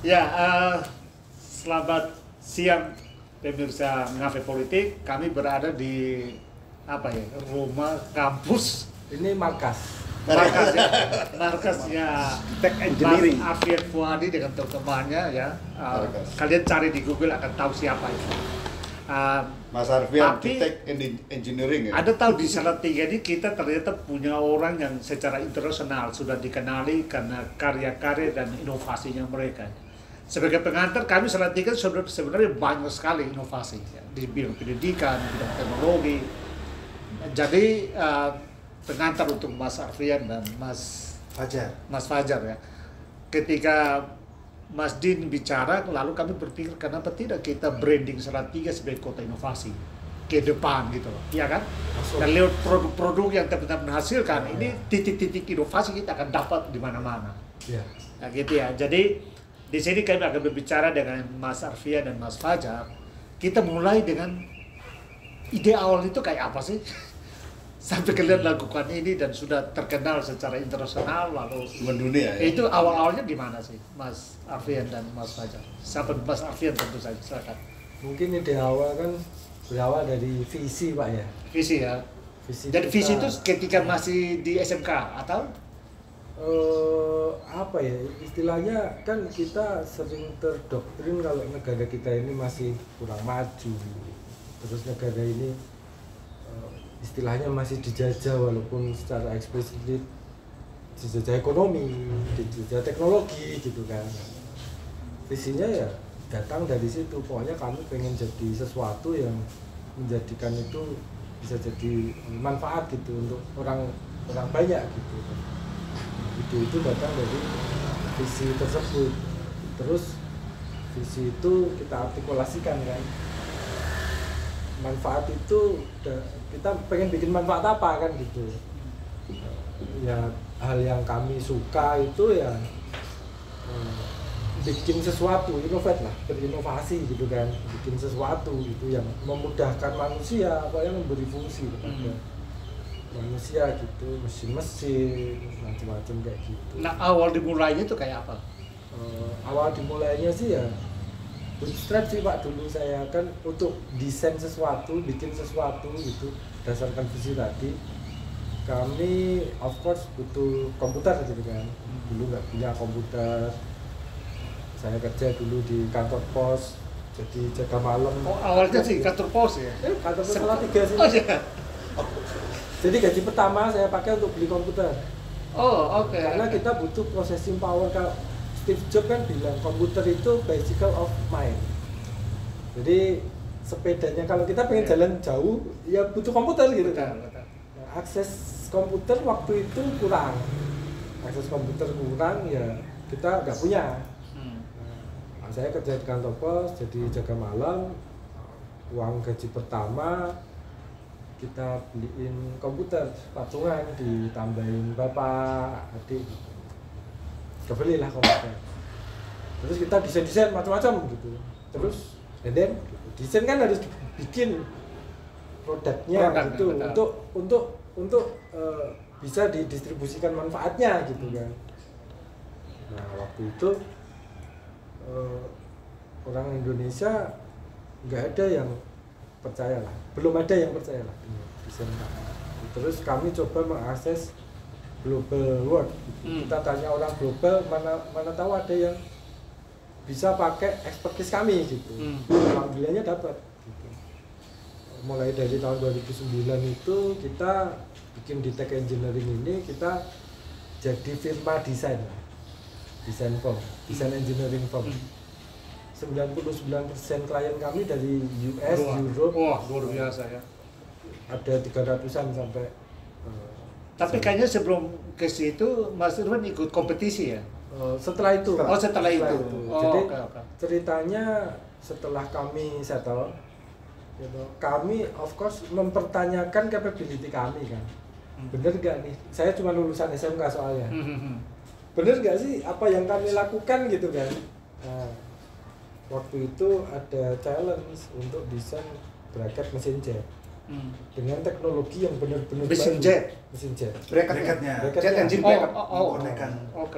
Ya, selamat siang pemirsa Ngafe Politik. Kami berada di rumah kampus. Ini markas. Markasnya Tech Engineering. Mas Arfian Fuadi dengan teman-temannya ya. Kalian cari di Google akan tahu siapa itu. Mas Arfian, Tapi Tech Engineering ya? Ada tahu di Salatiga ini kita ternyata punya orang yang secara internasional sudah dikenali karena karya-karya dan inovasinya mereka. Sebagai pengantar, kami Salatiga sebenarnya banyak sekali inovasi ya, di bidang pendidikan, bidang teknologi. Jadi pengantar untuk Mas Arfian dan Mas Fajar ya. Ketika Mas Din bicara, lalu kami berpikir kenapa tidak kita branding Salatiga sebagai kota inovasi ke depan gitu loh, ya kan? Dan lewat produk-produk yang benar-benar menghasilkan, ini titik-titik inovasi kita akan dapat di mana-mana. Ya. Nah gitu ya, jadi di sini kami akan berbicara dengan Mas Arfian dan Mas Fajar. Kita mulai dengan ide awal itu kayak apa sih? Sampai kalian lakukan ini dan sudah terkenal secara internasional lalu Mendunia ya? itu awal-awalnya gimana sih Mas Arfian dan Mas Fajar? Siapa Mas Arfian tentu saja, silakan. Mungkin ide awal kan berawal dari visi Pak ya. Visi ya. Dan kita, visi itu ketika masih di SMK atau? Apa ya istilahnya kan kita sering terdoktrin kalau negara kita ini masih kurang maju. Terus negara ini istilahnya masih dijajah walaupun secara eksplisit dijajah ekonomi, dijajah teknologi gitu kan. Visinya ya datang dari situ, pokoknya kami pengen jadi sesuatu yang menjadikan itu bisa jadi manfaat gitu untuk orang banyak gitu. Ide itu datang dari visi tersebut. Terus visi itu kita artikulasikan kan. Manfaat itu kita pengen bikin manfaat apa kan gitu ya, hal yang kami suka itu ya bikin sesuatu, berinovasi gitu kan, bikin sesuatu gitu yang memudahkan manusia, apa yang memberi fungsi kepada manusia gitu, mesin-mesin macam-macam kayak gitu. Nah awal dimulainya itu kayak apa? Awal dimulainya sih ya bootstrap sih Pak, dulu saya kan untuk desain sesuatu, bikin sesuatu gitu berdasarkan visi tadi. Kami of course butuh komputer gitu kan, dulu nggak punya komputer. Saya kerja dulu di kantor pos, jadi jaga malam. Oh awalnya sih kantor pos ya? Kantor pos Salatiga sih. Oh iya. Jadi gaji pertama saya pakai untuk beli komputer. Oh oke. Karena kita butuh processing power. Kalau Steve Jobs kan bilang komputer itu bicycle of mind. Jadi sepedanya kalau kita pengen jalan jauh ya butuh komputer gitu kan. Nah, akses komputer waktu itu kurang. Akses komputer kurang ya kita nggak punya. Nah, saya kerja di kantor pos jadi jaga malam. Uang gaji pertama kita beliin komputer patungan, ditambahin bapak, adik. Belilah komputer. Terus kita desain macam-macam gitu. Terus then desain kan harus bikin produknya gitu untuk bisa didistribusikan manfaatnya gitu kan. Nah waktu itu orang Indonesia nggak ada yang percaya lah, belum ada yang percaya lah desain. Terus kami coba mengakses global world. Kita tanya orang global, mana tahu ada yang bisa pakai expertise kami gitu. Alhamdulillahnya dapat gitu. Mulai dari tahun 2009 itu kita bikin di Tech Engineering ini, kita jadi firma desain firm, desain engineering firm. 99% klien kami dari US, Europe. Wah luar biasa ya. Ada 300-an sampai. Tapi kayaknya sebelum ke situ Mas Irwan ikut kompetisi ya? Setelah itu. Setelah itu. Jadi ceritanya setelah kami settle, kami of course mempertanyakan capability kami kan. Bener gak nih? Saya cuma lulusan SMK soalnya. Bener gak sih apa yang kami lakukan gitu kan? Nah, waktu itu ada challenge untuk desain bracket mesin jet. Dengan teknologi yang benar-benar mesin jet. Bracket-bracketnya. Bracket Jet engine oh, backup.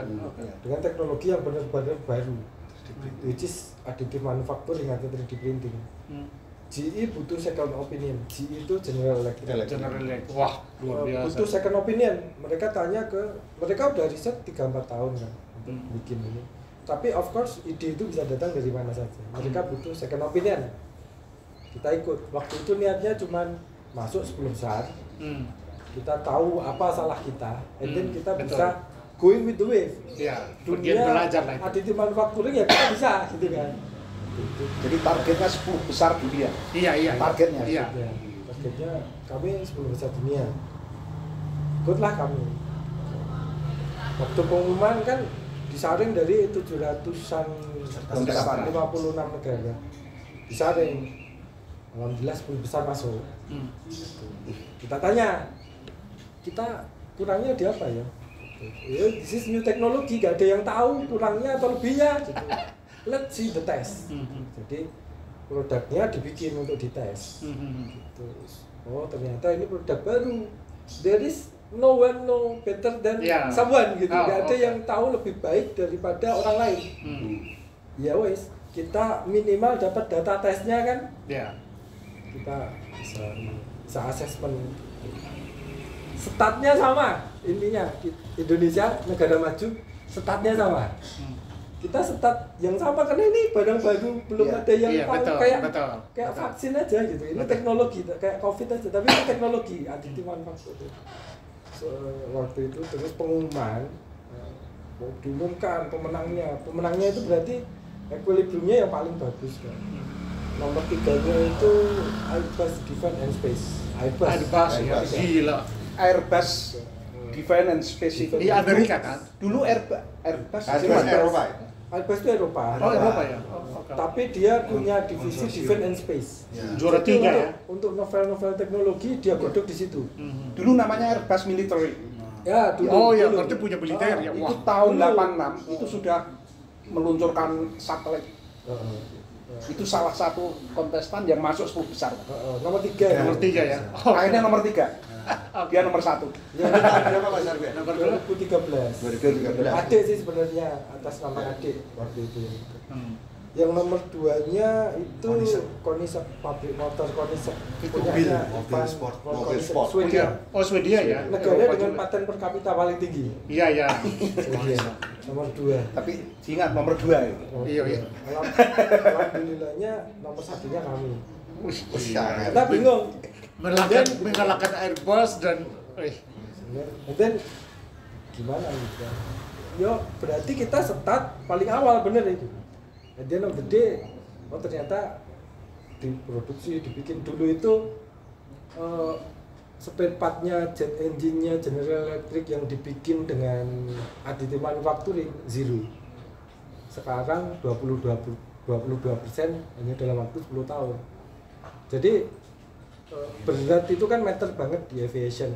Dengan teknologi yang benar-benar baru. which is additive manufacturing atau 3D printing. GE butuh second opinion. GE itu General Electric. General Electric. Wah, luar biasa. Butuh second opinion. Mereka tanya mereka udah riset 3-4 tahun kan untuk bikin ini. Tapi of course ide itu bisa datang dari mana saja. Mereka butuh second opinion. Kita ikut. Waktu itu niatnya cuman masuk 10 besar. Kita tahu apa salah kita, and then kita bisa going with the wave. Iya. Dunia Belajar lah. additive manufacturing ya kita bisa gitu kan. Jadi targetnya 10 besar dunia. Iya. Targetnya. Iya. Ya, targetnya kami 10 besar dunia. Ikutlah kami. Waktu pengumuman kan disaring dari 700-an 56 negara. Disaring. Alhamdulillah 10 besar masuk. Kita tanya, kita kurangnya di apa ya? This is new technology, gak ada yang tahu kurangnya atau lebihnya gitu. Let's see the test. Jadi produknya dibikin untuk dites. Gitu. Oh ternyata ini produk baru. There is no one know better than someone gitu. Gak ada yang tahu lebih baik daripada orang lain. Ya wes, kita minimal dapat data tesnya kan. Kita bisa assessment. Statnya sama, intinya Indonesia negara maju, statnya sama. Kita stat yang sama karena ini barang baru, belum ada yang tahu, kayak vaksin aja gitu. Ini teknologi, kayak COVID aja, tapi ini teknologi additive manufacturing. Waktu itu terus pengumuman, diumumkan pemenangnya itu berarti equilibriumnya yang paling bagus kan. Nomor 3-nya itu Airbus Defense and Space. Airbus ya, gila. Airbus Defense and Space di Amerika kan? Dulu Airbus Eropa. Airbus itu Eropa. Oh, Eropa ya. Tapi dia punya divisi Defense and Space. Juara 3 ya. Untuk novel-novel teknologi dia produk di situ. Dulu namanya Airbus Military. Ya, dulu. Oh ya, berarti punya militer ya. Itu tahun 86 itu sudah meluncurkan satelit. Itu salah satu kontestan yang masuk 10 besar. Nomor 3. Nomor 3 ya. Akhirnya nomor 3. Dia nomor 1. Yang Berapa Mas Arfian? Nomor 2013. 2013. Adik sih sebenarnya atas nama adik waktu itu. Yang nomor 2-nya itu Koenigsegg, pabrik motor Koenigsegg. Punyanya mobil sport. Swedia. Oh, Swedia ya. Negara dengan paten per kapita paling tinggi. Iya. Swedia. Nomor 2. Tapi ingat nomor 2 itu. Iya. Alhamdulillahnya nomor 1-nya kami. Kita bingung. Mengalahkan Airbus dan dan gimana gitu. Yo, berarti kita start paling awal bener itu. At the end of the day, oh ternyata diproduksi, dibikin dulu itu spare part-nya, jet engine-nya General Electric yang dibikin dengan additive manufacturing zero. Sekarang 22% hanya dalam waktu 10 tahun. Jadi berat itu kan meter banget di aviation.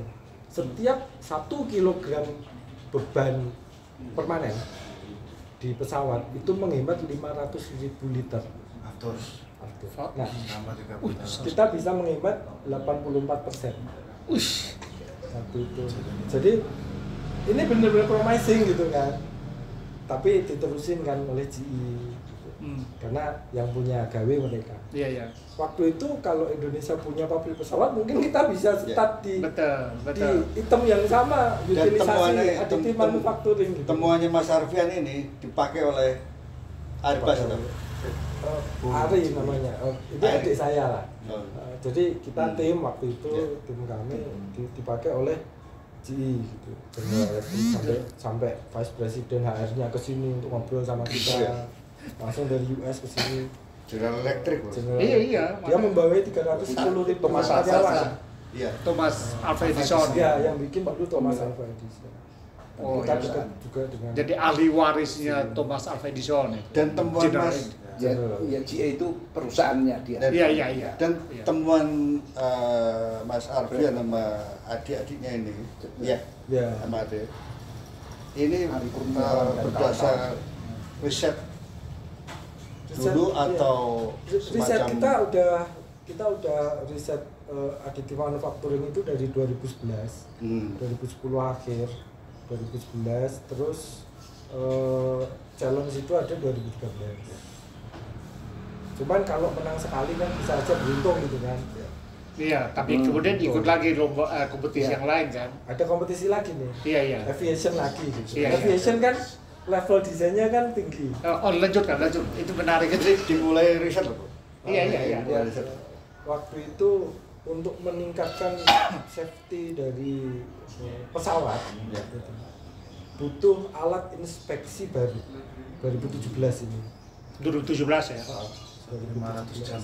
Setiap 1 kilogram beban permanen di pesawat itu menghemat 500.000 liter. Nah, kita bisa menghemat 84%. Satu itu. Jadi ini benar-benar promising gitu kan. Tapi diterusin kan oleh GE. Karena yang punya gawe mereka. Iya. Waktu itu kalau Indonesia punya pabrik pesawat mungkin kita bisa start di item yang sama, Dan utilisasi additive manufacturing gitu. Temuannya Mas Arfian ini dipakai oleh Airbus atau Ari namanya. Itu adik saya lah. Jadi kita tim waktu itu tim kami dipakai oleh GE gitu. Sampai Vice President HR-nya ke sini untuk ngobrol sama kita. Langsung dari US ke sini. General Electric. Iya. Dia membawahi 310.000 karyawan. Iya. Thomas Alva Edison. Ya, yang bikin dulu Thomas Alva Edison. Kita juga dengan. Jadi ahli warisnya Thomas Alva Edison. Dan temuan Mas Ya, GE itu perusahaannya dia. Iya. Dan temuan Mas Arfian sama adik-adiknya ini, sama adik, ini berdasar riset dulu atau riset kita udah riset additive manufacturing itu dari 2011, 2010 akhir, 2011 terus challenge itu ada 2013. Cuman kalau menang sekali kan bisa aja beruntung gitu kan. Iya, tapi kemudian ikut lagi lomba kompetisi Iya. yang lain kan. Ada kompetisi lagi nih. Iya, iya. Aviation lagi gitu. Iya, iya. Aviation kan level desainnya kan tinggi. Oh, lanjut. Itu menarik itu. Dimulai riset loh. Iya. Ya, waktu itu untuk meningkatkan safety dari pesawat Ya. gitu, butuh alat inspeksi baru 2017 ini. 2017 ya. 500 jam.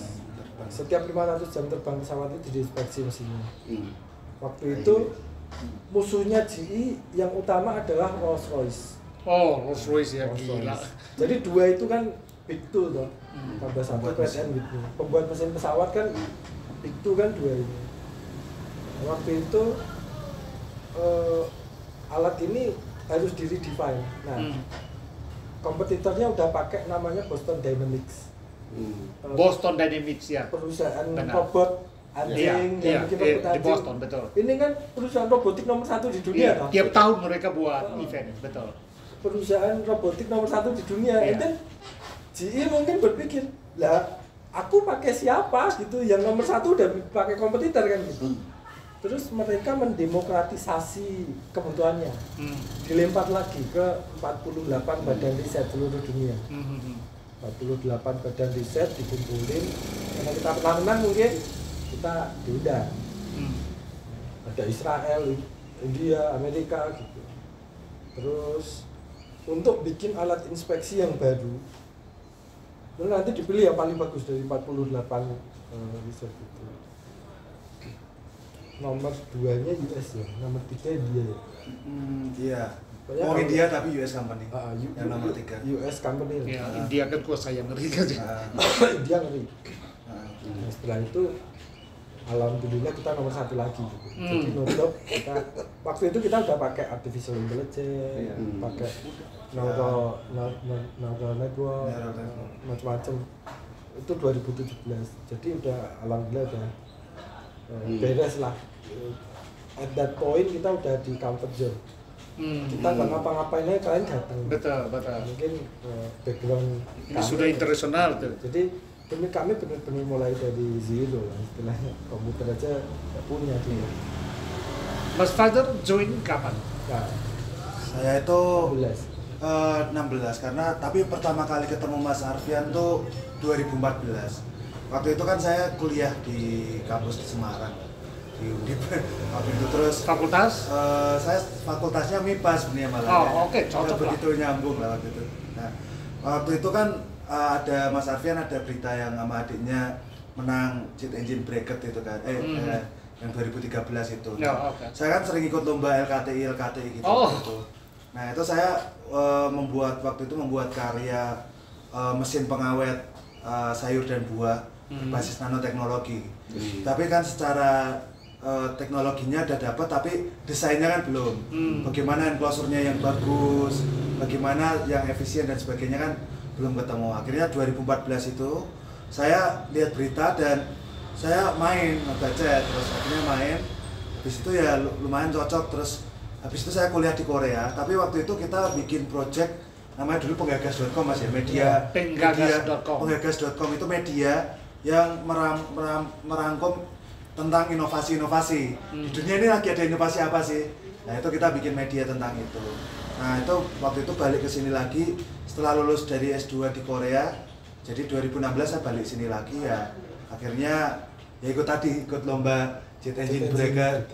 Setiap 500 jam terbang pesawat itu diinspeksi mesinnya. Waktu Kayak itu gini. musuhnya GE yang utama adalah Rolls-Royce. Oh, Rolls Royce ya, Rolls-Royce. gila. Jadi dua itu kan big two toh. Tambah satu Pembuat Pratt and Whitney. Pembuat mesin pesawat kan big two kan dua ini. Waktu itu alat ini harus di redefine. Nah, kompetitornya udah pakai namanya Boston Dynamics. Boston Dynamics ya. Perusahaan Benar. robot anjing Iya, yang bikin iya, robot di anjing. Boston, betul. Ini kan perusahaan robotik nomor 1 di dunia Iya, toh. tiap tahun mereka buat event, betul. Perusahaan robotik nomor 1 di dunia. Iya. Dan GE mungkin berpikir, lah aku pakai siapa gitu, yang nomor 1 udah pakai kompetitor kan gitu. Terus mereka mendemokratisasi kebutuhannya, dilempar lagi ke 48 badan riset seluruh dunia. 48 badan riset dikumpulin, karena kita pernah menang mungkin kita diundang. Ada Israel, India, Amerika gitu. Terus untuk bikin alat inspeksi yang baru, lalu nanti dipilih yang paling bagus dari 48 riset itu. Nomor 2-nya US ya, nomor 3 India ya. Iya. Pokoknya Oh, kalau- India tapi US company. U- yang nomor 3. US company. Ya, India kan kuasa yang ngeri kan. India ngeri. Nah, setelah itu alhamdulillah kita nomor 1 lagi gitu. Jadi nutup kita waktu itu kita udah pakai artificial intelligence, pakai neural network, macam-macam. Itu 2017. Jadi udah alhamdulillah udah beres lah. At that point kita udah di comfort zone. Kita nggak ngapa-ngapain aja kalian datang. Betul. Mungkin background Ini kami- sudah internasional tuh. Jadi kami benar-benar mulai dari zero lah istilahnya, komputer aja nggak punya dulu. Mas Fajar join kapan? Nah, Saya itu 16. 16 karena tapi pertama kali ketemu Mas Arfian tuh 2014. Waktu itu kan saya kuliah di kampus di Semarang di Undip. Waktu itu terus Fakultas? saya fakultasnya MIPA sebenarnya malah. Oh, ya. oke, cocok Nggak lah. begitu nyambung lah waktu itu. Nah, waktu itu kan ada Mas Arfian ada berita yang sama adiknya menang Jet Engine Bracket itu kan. Yang 2013 itu. Ya, oke. Saya kan sering ikut lomba LKTI gitu. Oh. Gitu. Nah, itu saya waktu itu membuat karya mesin pengawet sayur dan buah berbasis nanoteknologi. Tapi kan secara teknologinya udah dapat, tapi desainnya kan belum. Bagaimana enclosure-nya yang bagus, bagaimana yang efisien dan sebagainya kan belum ketemu. Akhirnya 2014 itu saya lihat berita dan saya main ngebaca, terus akhirnya main. Habis itu ya lumayan cocok, terus habis itu saya kuliah di Korea. Tapi waktu itu kita bikin project namanya dulu penggagas.com Mas ya, media Penggagas.com. Penggagas.com itu media yang merangkum tentang inovasi-inovasi. Di dunia ini lagi ada inovasi apa sih? Nah, itu kita bikin media tentang itu. Nah, itu waktu itu balik ke sini lagi setelah lulus dari S2 di Korea. Jadi 2016 saya balik sini lagi ya. Akhirnya ya ikut lomba Jet Engine Bracket,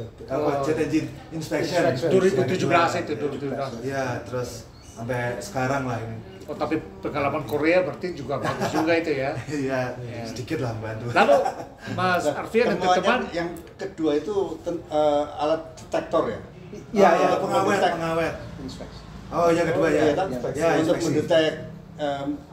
Jet Engine Inspection 2017 itu, 2017. Ya, terus sampai sekarang lah ini. Oh, tapi pengalaman Korea berarti juga bagus juga itu ya. Iya, sedikit lah membantu. Lalu Mas Arfian dan Temuannya teman yang kedua itu alat detektor ya? Iya, pengawet. Inspeksi. Oh, yang kedua ya. Iya, Ya, untuk inspeksi. mendetek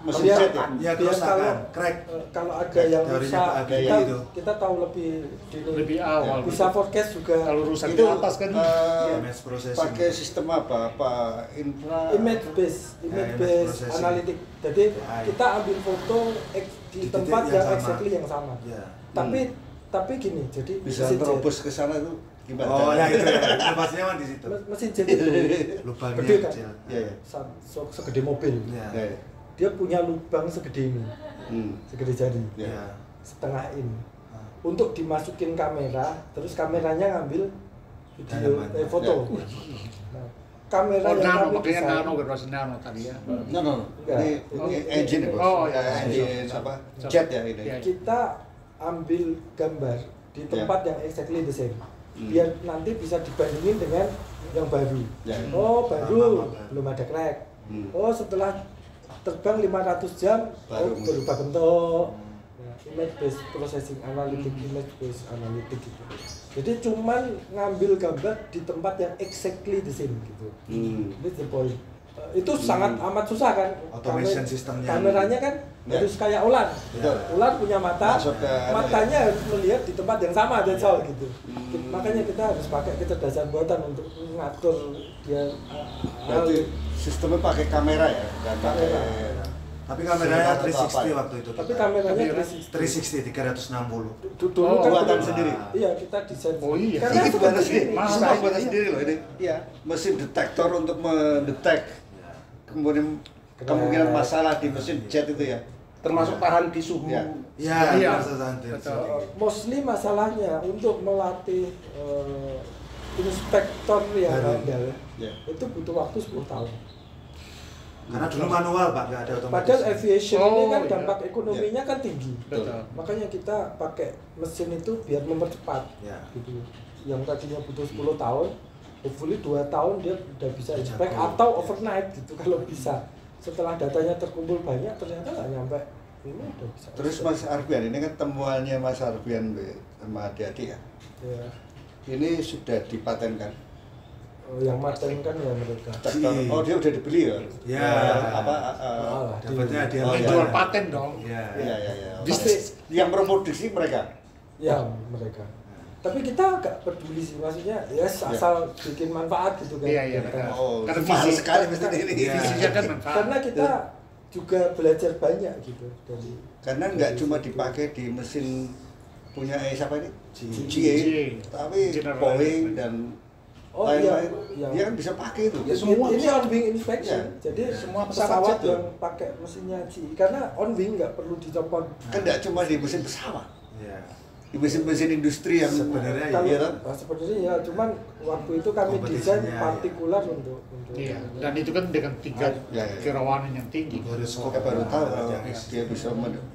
mesin Dia- jet ya? Ya, Biar kerusakan, crack. kalau ada yang Teorinya rusak, Pak Adi kita, itu. kita tahu lebih dini. lebih awal. Bisa forecast juga. Kalau rusak Itu di atas kan Image processing. pakai sistem apa? Infra? Image based image processing. analytic. Jadi Ah, iya. kita ambil foto di Di tempat titik yang yang sama. exactly yang sama. Ya. Tapi gini, jadi Bisa mesin jet- terobos ke sana itu? Gimana? Oh ya itu ya, inovasinya kan di situ. Mesin jet itu Lubangnya gede kan? kecil. Iya, iya. Segede mobil. Iya. Ya, ya. Dia punya lubang segede ini, segede jari, Iya. setengah ini. Untuk dimasukin kamera, terus kameranya ngambil video, Dalaman. foto. Ya. Nah, kamera Oh, yang nano, kami makanya desain, nano berarti nano tadi ya. No. Enggak. Ini engine ya, Bos. Oh, ya. Engine Siap. apa? Siap. Jet ya ini. Ya. kita ambil gambar di tempat yang exactly the same, biar nanti bisa dibandingin dengan yang baru. Ya. Oh baru, Lama banget. belum ada crack. Hmm. Oh setelah terbang 500 jam, Baru oh berubah bentuk. Nah, image based processing, analytic, image based analytic gitu. Jadi cuman ngambil gambar di tempat yang exactly the same gitu. That's the point. Itu sangat amat susah kan? Automation Kamer- sistemnya. Kameranya kan Ya. harus kayak ular. Betul. Ular punya mata, Masuk ke matanya harus melihat di tempat yang sama, that's all gitu. Makanya kita harus pakai kecerdasan buatan untuk mengatur dia. Berarti sistemnya pakai kamera ya, dan pakai Tapi kameranya Atau 360 apa ya? waktu itu. Tapi kita. kameranya Kamera 360 360. Dulu Oh, kan buatan belum- sendiri? Iya, kita desain. Oh, iya. Karena ini buatan seperti sendiri, ini. Mas, desain buatan iya. sendiri loh ini. Iya. Mesin detektor untuk mendetek kemudian kemungkinan masalah di mesin jet itu ya. Termasuk tahan di suhu. Ya. Iya, Iya. betul. Mostly masalahnya untuk melatih inspektor yang Baru. handal Ya. itu butuh waktu 10 tahun. Karena dulu manual Pak, nggak ada otomatis. Padahal aviation ini Oh, kan iya. dampak ekonominya kan tinggi. Betul. Makanya kita pakai mesin itu biar mempercepat. Ya. Gitu. Yang tadinya butuh 10 tahun, hopefully 2 tahun dia udah bisa inspect Jago. atau overnight gitu kalau bisa. Setelah datanya terkumpul banyak ternyata nggak nyampe ini udah bisa. Terus Mas Arbian, ini kan temuannya Mas Arbian sama adik-adik ya. Ya. Ini sudah dipatenkan. Oh, yang maten kan ya mereka. Detektor. Oh, dia udah dibeli ya? Ya. Apa? Alah, Dapatnya dia. Oh, iya. Jual paten dong. Iya. Iya, iya, iya. Bisnis. Yang memproduksi mereka. Ya mereka. Tapi kita agak peduli sih, maksudnya ya asal bikin manfaat gitu kan. Iya, iya. Kita- Oh, Karena mahal visi- sekali mesti ini. Iya. Visinya kan manfaat. Karena kita juga belajar banyak gitu dari. Karena nggak cuma dipakai di mesin punya siapa ini? GE. Tapi General Boeing dan Oh lain-lain. iya, Dia kan bisa pakai itu. Ya, semua ini pesawat. on wing inspection. Iya. Jadi Semua pesawat pesawat jet yang pakai mesinnya GE karena on wing nggak perlu dicopot. Kan nggak cuma di mesin pesawat, Iya. di mesin-mesin industri yang Sebenarnya Kalau iya kan? sebenarnya ya, cuman waktu itu kami desain Kompetisinya, partikular untuk Iya. Dan itu kan dengan tingkat Ya, ya. kerawanan yang tinggi. Horoskop. Saya baru tahu kalau Ya. dia bisa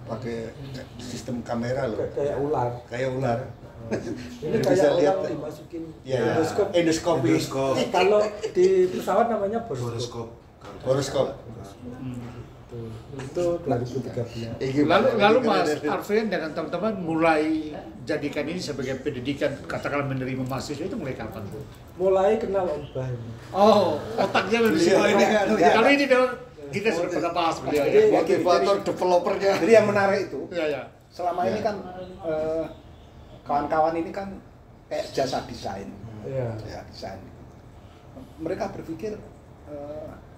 pakai sistem kamera loh, kayak ular. kayak ular. Ini Bisa kayak lihat. ular dimasukin Ya, endoskop. endoskopi, Horoskop. Kalau di pesawat namanya Horoskop. horoskop. Itu 2013. Lalu Mas Arvin dengan teman-teman mulai jadikan ini sebagai pendidikan, katakanlah menerima mahasiswa itu mulai kapan? Mulai kenal Obah ini. Oh, otaknya dari situ. Beliau ini kan, ya. Kalau ini dong, kita sudah pernah bahas beliau ya. Jadi- Motivator developernya. Jadi yang menarik itu, Iya, iya. selama ini kan kawan-kawan ini kan kayak jasa desain. Iya. Ya, desain. Mereka berpikir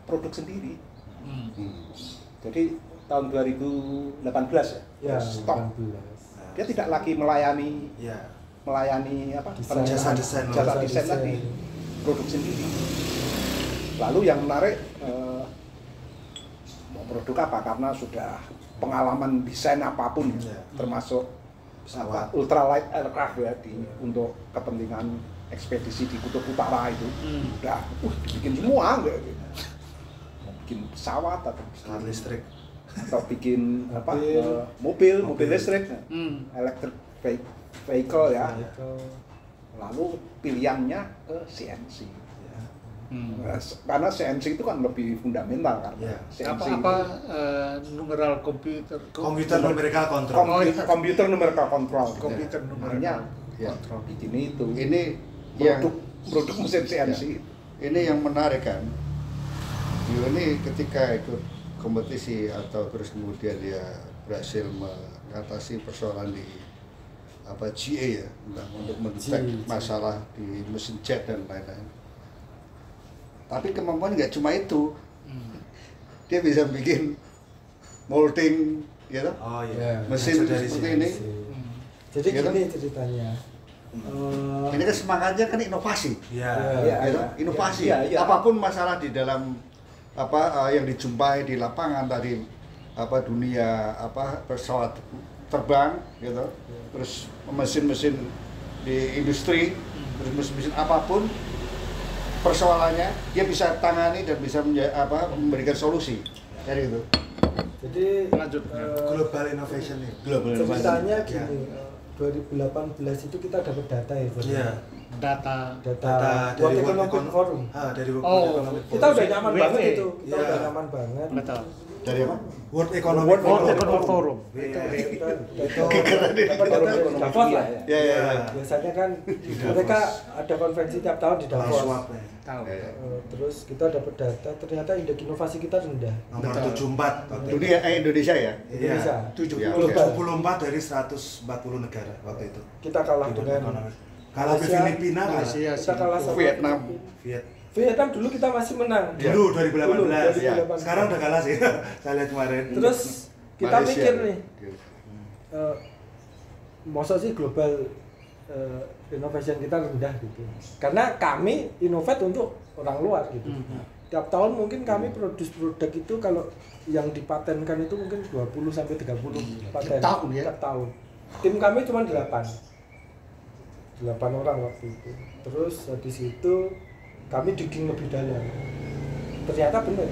produk sendiri. Hmm. Jadi tahun 2018 Ya, stop. 18. Dia tidak lagi melayani Iya. apa? Desain. Jasa desain. Jasa Jasa desain desain. lagi, produk sendiri. Lalu yang menarik mau produk apa? Karena sudah pengalaman desain apapun, Iya. termasuk Pesawat. ultralight aircraft ya untuk kepentingan ekspedisi di Kutub Utara itu, udah bikin semua enggak gitu. Mau bikin pesawat atau Pesawat listrik. bikin apa Mobil. mobil listrik, Hmm. electric vehicle ya. Itu Lalu pilihannya ke CNC. Hmm. Karena CNC itu kan lebih fundamental kan. Ya. CNC Apa numeral komputer? Komputer numerical control. Oh, iya. komputer numerical control. Komputer Makanya numerical Ya. control. bikin itu. Ini yang produk mesin CNC. ini yang menarik kan. Dia ini ketika ikut kompetisi atau terus kemudian dia berhasil mengatasi persoalan di apa GA ya, untuk mendetek GA. masalah di mesin jet dan lain-lain. Tapi kemampuan nggak cuma itu, dia bisa bikin molding, ya toh? Oh Ya. iya. Mesin Dari seperti sini. ini. Jadi Iya kan? gini ceritanya. Ini kan semangatnya kan inovasi. Iya. Inovasi. Iya, iya. Apapun masalah di dalam yang dijumpai di lapangan tadi dunia pesawat terbang gitu. Terus mesin-mesin di industri, terus mesin-mesin apapun persoalannya dia bisa tangani dan bisa memberikan solusi. Dari itu. Jadi Lanjut. Global innovation nih. ceritanya Ya. gini, 2018 itu kita dapat data ya, Bro. Iya. Data Data World Economic Forum. Dari World Oh, Economic Forum. Kita udah nyaman WE. banget itu, kita Iya. udah nyaman banget. betul. Dari apa? World Economic World World Forum. Economic Forum. Iya. Dapat data dari Davos lah. Ya. Biasanya kan mereka ada konferensi tiap tahun di Davos. Swap ya. Tahu. Terus kita dapat data, ternyata indeks inovasi kita rendah. Nomor 74 waktu itu. Indonesia ya. Indonesia. Iya. 70. 74 dari 140 negara waktu itu. Kita kalah Hidup dengan ekonomi. Kalah ke Malaysia. Filipina kalah. Malaysia. kita kalah sama Vietnam. Vietnam dulu kita masih menang. Dulu 2018. Dulu, Ya. 2018. Sekarang udah kalah sih. Saya lihat kemarin. Terus kita Malaysia. mikir nih, masa sih global innovation kita rendah gitu. Karena kami innovate untuk orang luar gitu. Tiap tahun mungkin kami produce produk itu kalau yang dipatenkan itu mungkin 20 sampai 30 paten Tiap tahun ya? tiap tahun. Tim kami cuma 8 orang waktu itu. Terus habis itu kami digging lebih dalam. Ternyata benar.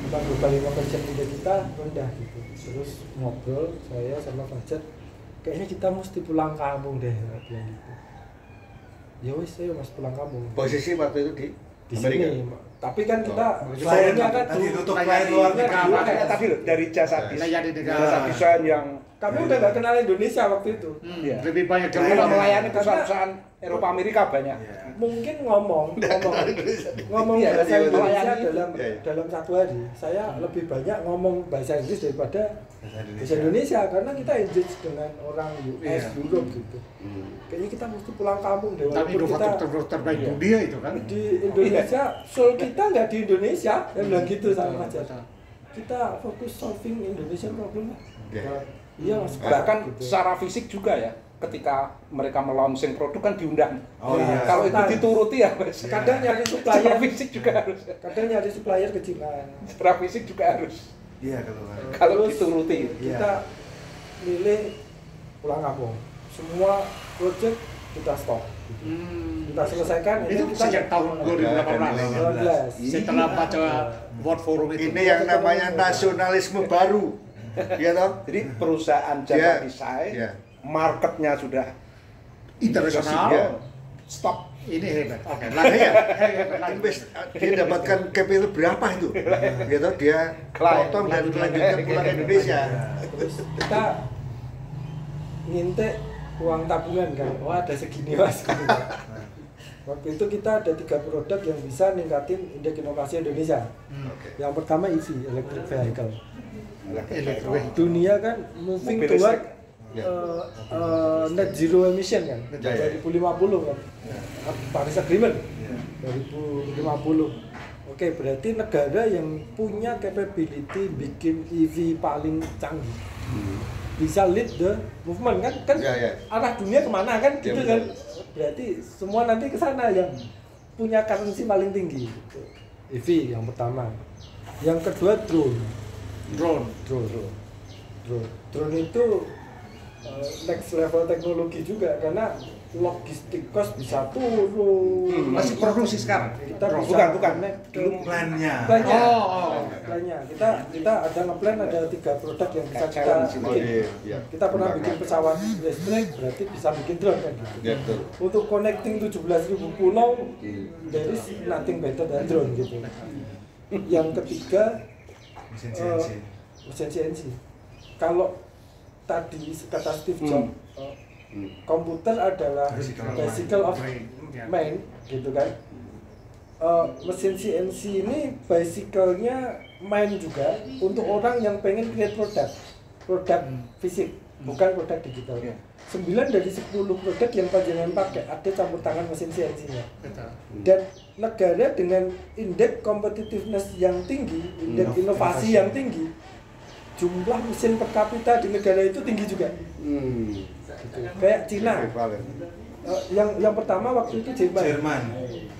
Tentang global innovation ide kita rendah gitu. Terus ngobrol saya sama Fajar, kayaknya kita mesti pulang kampung deh, bilang gitu. Ya wis, saya mas pulang kampung. Posisi waktu itu Di Amerika. sini, tapi kan kita Klien kliennya kan tadi dulu- tutup kayak klien di luar negara. negeri. Makanya tadi loh, dari jasa Layar di negara. jasa desain yang kami udah gak kenal Indonesia waktu itu. Iya. Lebih banyak Klien kita Karena- melayani perusahaan-perusahaan Eropa Amerika banyak. Iya. Mungkin ngomong Iya, bahasa iya, Indonesia melayani itu. Iya, iya. dalam satu hari. Saya lebih banyak ngomong bahasa Inggris daripada bahasa Indonesia karena kita engage dengan orang US, Iya. Europe gitu. Kayaknya kita mesti pulang kampung deh. Tapi Walaupun kita inovator terbaik dunia itu kan. di Indonesia, soul kita nggak di Indonesia, yang bilang gitu sama aja. Betul. Kita fokus solving Indonesian problem lah. Iya. Iya mas. Bahkan gitu. secara fisik juga ya, ketika mereka melaunching produk kan diundang. Oh iya. Kalau itu Nah, dituruti ya, Mas. kadang nyari Secara supplier, fisik juga harus. kadang nyari supplier ke Cina. Secara fisik juga harus. Iya kalau Kalau Terus dituruti. kita milih pulang kampung. Semua project kita stop. Gitu. Kita selesaikan. Itu kita sejak tahun 2018. 2018. Setelah baca World Forum itu. Ini yang namanya nasionalisme baru. Iya toh? Jadi perusahaan Iya. jasa desain, Iya. marketnya sudah internasional. Iya. stop. Ini hebat. Oke, Nah, lanjut. iya. Lanjut. Dia dapatkan capital berapa itu? Gitu dia Klien. potong dan melanjutkan pulang ke Indonesia. Terus kita ngintek uang tabungan kan, wah ada segini mas gitu. Waktu itu kita ada 3 produk yang bisa ningkatin indeks inovasi Indonesia. Yang pertama EV, electric vehicle. Electric. Dunia kan moving Mobil toward listrik. net zero emission kan, Ya, ya. 2050 kan, Paris Agreement 2050. Oke, berarti negara yang punya capability bikin EV paling canggih bisa lead the movement kan Ya, ya. arah dunia kemana kan Ya, gitu betul. kan, berarti semua nanti ke sana yang punya currency paling tinggi. EV yang pertama, yang kedua drone itu next level teknologi juga karena logistik cost bisa turun. Masih produksi sekarang. Kita Drone. bisa Bukan. connect ke plannya. plannya. Oh. Plannya. Kita ada ngeplan ada 3 produk yang bisa kita Challenge itu. bikin. Iya. Kita pernah bikin pesawat listrik, berarti bisa bikin drone kan gitu. Ya, betul. Untuk connecting 17.000 pulau, there is nothing better than drone gitu. Yang ketiga Mesin CNC. mesin CNC. Kalau tadi kata Steve Jobs, komputer adalah Bicycle bicycle of of Ya. mind, gitu kan. Mesin CNC ini bicycle-nya main juga untuk orang yang pengen create produk fisik, bukan produk digital. Iya. 9 dari 10 produk yang panjenengan pakai ada campur tangan mesin CNC-nya. Betul. Dan negara dengan indeks competitiveness yang tinggi, indeks inovasi yang tinggi, jumlah mesin per kapita di negara itu tinggi juga. Gitu. Kayak Cina. Equivalent. Yang pertama waktu itu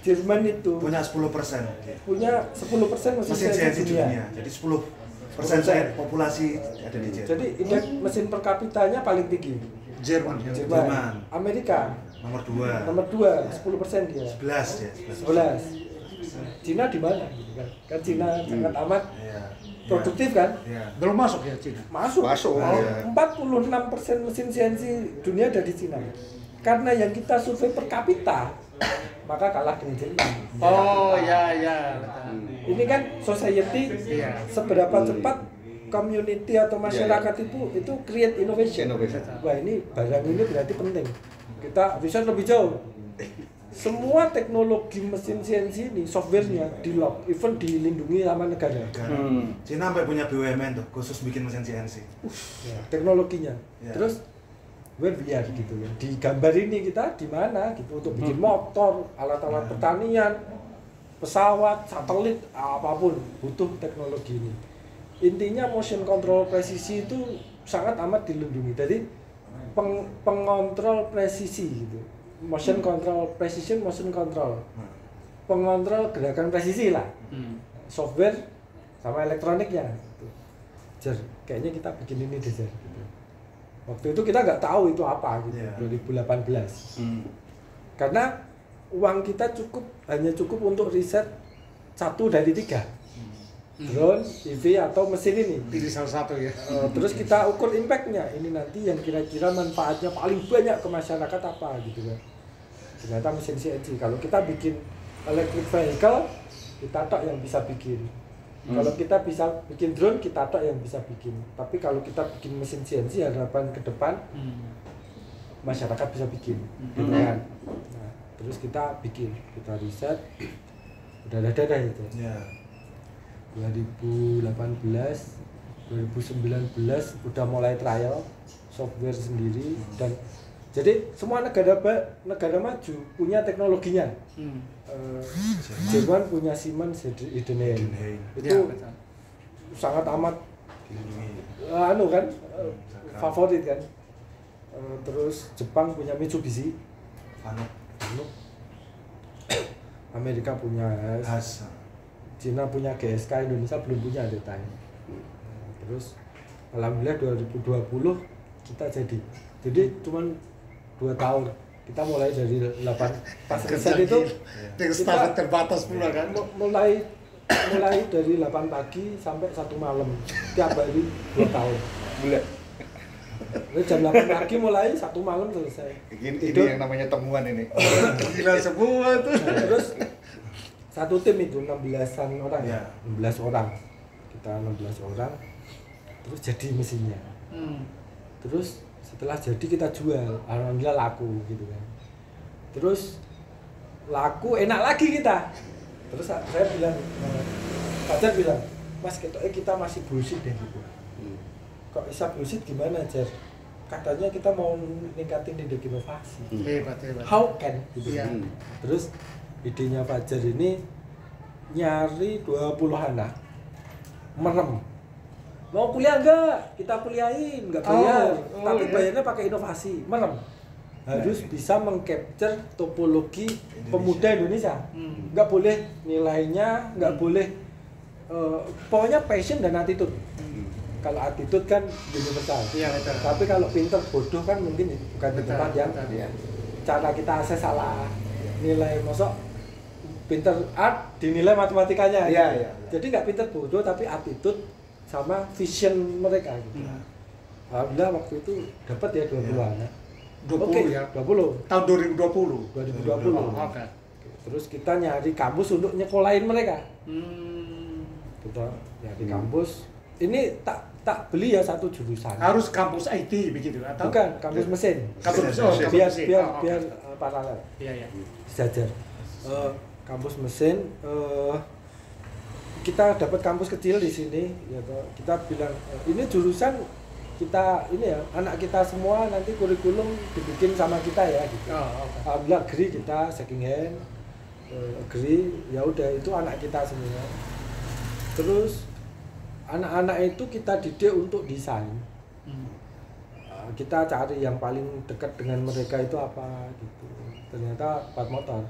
Jerman itu punya 10%. Punya 10% mesin CNC dunia. Jadi 10% saya populasi ada di Jerman. Jadi indeks mesin per kapitanya paling tinggi. Jerman. Amerika nomor 2. Nomor 2, 10% dia. 11 ya. 11. Cina di mana? Kan Cina sangat amat produktif kan? Iya. Belum masuk ya Cina. Masuk. Iya. 46% mesin CNC dunia ada di Cina. Karena yang kita survei per kapita, maka kalah dengan Jerman. Oh ya. Ini kan society seberapa cepat community atau masyarakat itu create innovation. Wah ini barang ini berarti penting. Kita bisa lebih jauh. Semua teknologi mesin CNC ini softwarenya di lock, even dilindungi sama negara. Cina sampai punya BUMN tuh khusus bikin mesin CNC. Teknologinya. Ya. Terus where we are gitu ya. Di gambar ini kita di mana gitu untuk bikin motor, alat-alat pertanian, pesawat, satelit, apapun butuh teknologi ini. Intinya motion control presisi itu sangat amat dilindungi. Jadi pengontrol presisi gitu. Motion control precision, motion control. Pengontrol gerakan presisi lah. Software sama elektroniknya gitu. Jer, kayaknya kita bikin ini deh, Jer. Gitu. Waktu itu kita nggak tahu itu apa gitu, 2018. Karena uang kita hanya cukup untuk riset 1 dari 3. Drone, EV atau mesin ini. Pilih salah satu ya. Terus kita ukur impact-nya. Ini nanti yang kira-kira manfaatnya paling banyak ke masyarakat apa gitu kan. Ternyata mesin CNC. Kalau kita bikin electric vehicle, kita tok yang bisa bikin. Kalau kita bisa bikin drone, kita tok yang bisa bikin. Tapi kalau kita bikin mesin CNC, harapan ke depan masyarakat bisa bikin, gitu kan. Nah, terus kita bikin, kita riset, udah ada itu. 2018, 2019 udah mulai trial software sendiri dan jadi semua negara maju punya teknologinya. Jerman punya Siemens Heidenhain. Itu sangat amat favorit kan. Terus Jepang punya Mitsubishi. Amerika punya Haas. Cina punya GSK, Indonesia belum punya detail. Terus alhamdulillah 2020 kita jadi cuman 2 tahun kita mulai dari 8 pas riset itu kita terbatas pula kan mulai dari 8 pagi sampai 1 malam tiap hari 2 tahun Bulan. jam 8 pagi mulai 1 malam selesai. Ini yang namanya temuan ini. gila semua tuh. Terus satu tim itu 16-an orang ya. 16 orang kita 16 orang terus jadi mesinnya. Terus setelah jadi kita jual, alhamdulillah laku gitu kan. Terus laku enak lagi kita. Terus saya bilang, Fajar bilang, Mas kita masih bullshit deh gitu. Kok bisa bullshit gimana Jar? Katanya kita mau ningkatin indeks inovasi. Hebat. How can? Gitu. Iya. Terus idenya Fajar ini nyari 20 anak merem. Mau kuliah enggak? Kita kuliahin, enggak bayar. Tapi bayarnya pakai inovasi, merem. Harus bisa mengcapture topologi pemuda Indonesia. Enggak boleh nilainya, enggak boleh pokoknya passion dan attitude. Kalau attitude kan universal. Iya, betul. Tapi kalau pinter bodoh kan mungkin bukan di tempat yang cara kita akses salah. Nilai masuk pinter art dinilai matematikanya. Iya. Jadi nggak pinter bodoh tapi attitude sama vision mereka gitu. Alhamdulillah waktu itu dapat ya 20 anak. 20 ya. 20. Tahun 2020. 2020. Oke. Terus kita nyari kampus untuk nyekolahin mereka. Kita nyari kampus. Ini tak beli ya satu jurusan. Harus kampus IT begitu atau? Bukan, kampus mesin. Kampus Biar paralel. Iya. Sejajar. Kampus mesin kita dapat kampus kecil di sini ya toh. Kita bilang ini jurusan kita ini ya anak kita semua nanti kurikulum dibikin sama kita ya gitu. Alhamdulillah agree kita second hand agree ya udah itu anak kita semua. Terus anak-anak itu kita didik untuk desain. kita cari yang paling dekat dengan mereka itu apa gitu. Ternyata part motor.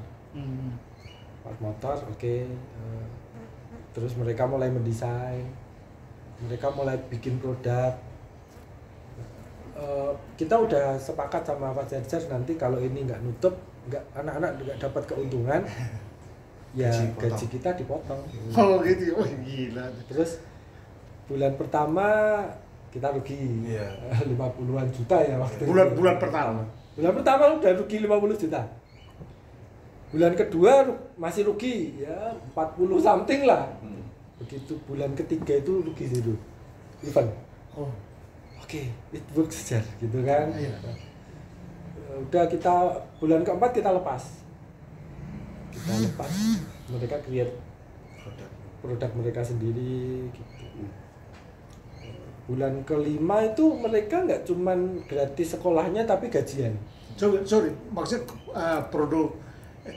Part motor, oke. Terus mereka mulai mendesain, mereka mulai bikin produk. Kita udah sepakat sama Pak Jajar nanti kalau ini nggak nutup, anak-anak nggak dapat keuntungan, ya gaji kita dipotong. Oh gitu, oh gila. Terus bulan pertama kita rugi 50-an juta ya waktu bulan pertama. Bulan pertama udah rugi 50 juta. Bulan kedua masih rugi ya 40 something lah. Begitu bulan ketiga itu rugi zero. Even. Oh. Oke, it works Jar gitu kan. Iya. Udah kita bulan keempat kita lepas. Mereka create produk mereka sendiri gitu. Bulan kelima itu mereka nggak cuman gratis sekolahnya tapi gajian. Sorry, maksud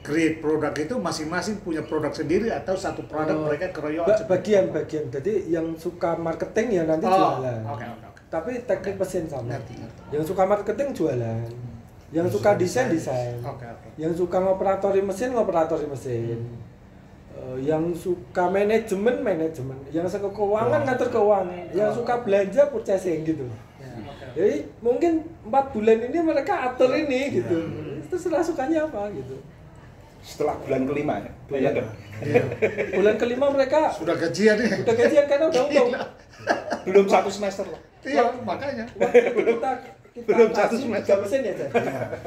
create produk itu masing-masing punya produk sendiri atau satu produk mereka keroyokan? Bagian. Jadi yang suka marketing ya nanti jualan. Oke. Tapi teknik mesin sama. Ngerti. Yang suka marketing jualan. Yang suka desain. Oke. Yang suka ngoperatori mesin. Yang suka manajemen, yang suka keuangan ngatur keuangan, yang suka belanja purchasing gitu. Jadi mungkin 4 bulan ini mereka atur ini gitu. Terserah sukanya apa gitu. Setelah bulan kelima ya. Bulan kelima mereka sudah gajian nih. Udah gajian karena udah untung. Belum 1 semester loh. Iya, makanya. Kita belum kasih 1 semester. 3 mesin ya, Jan.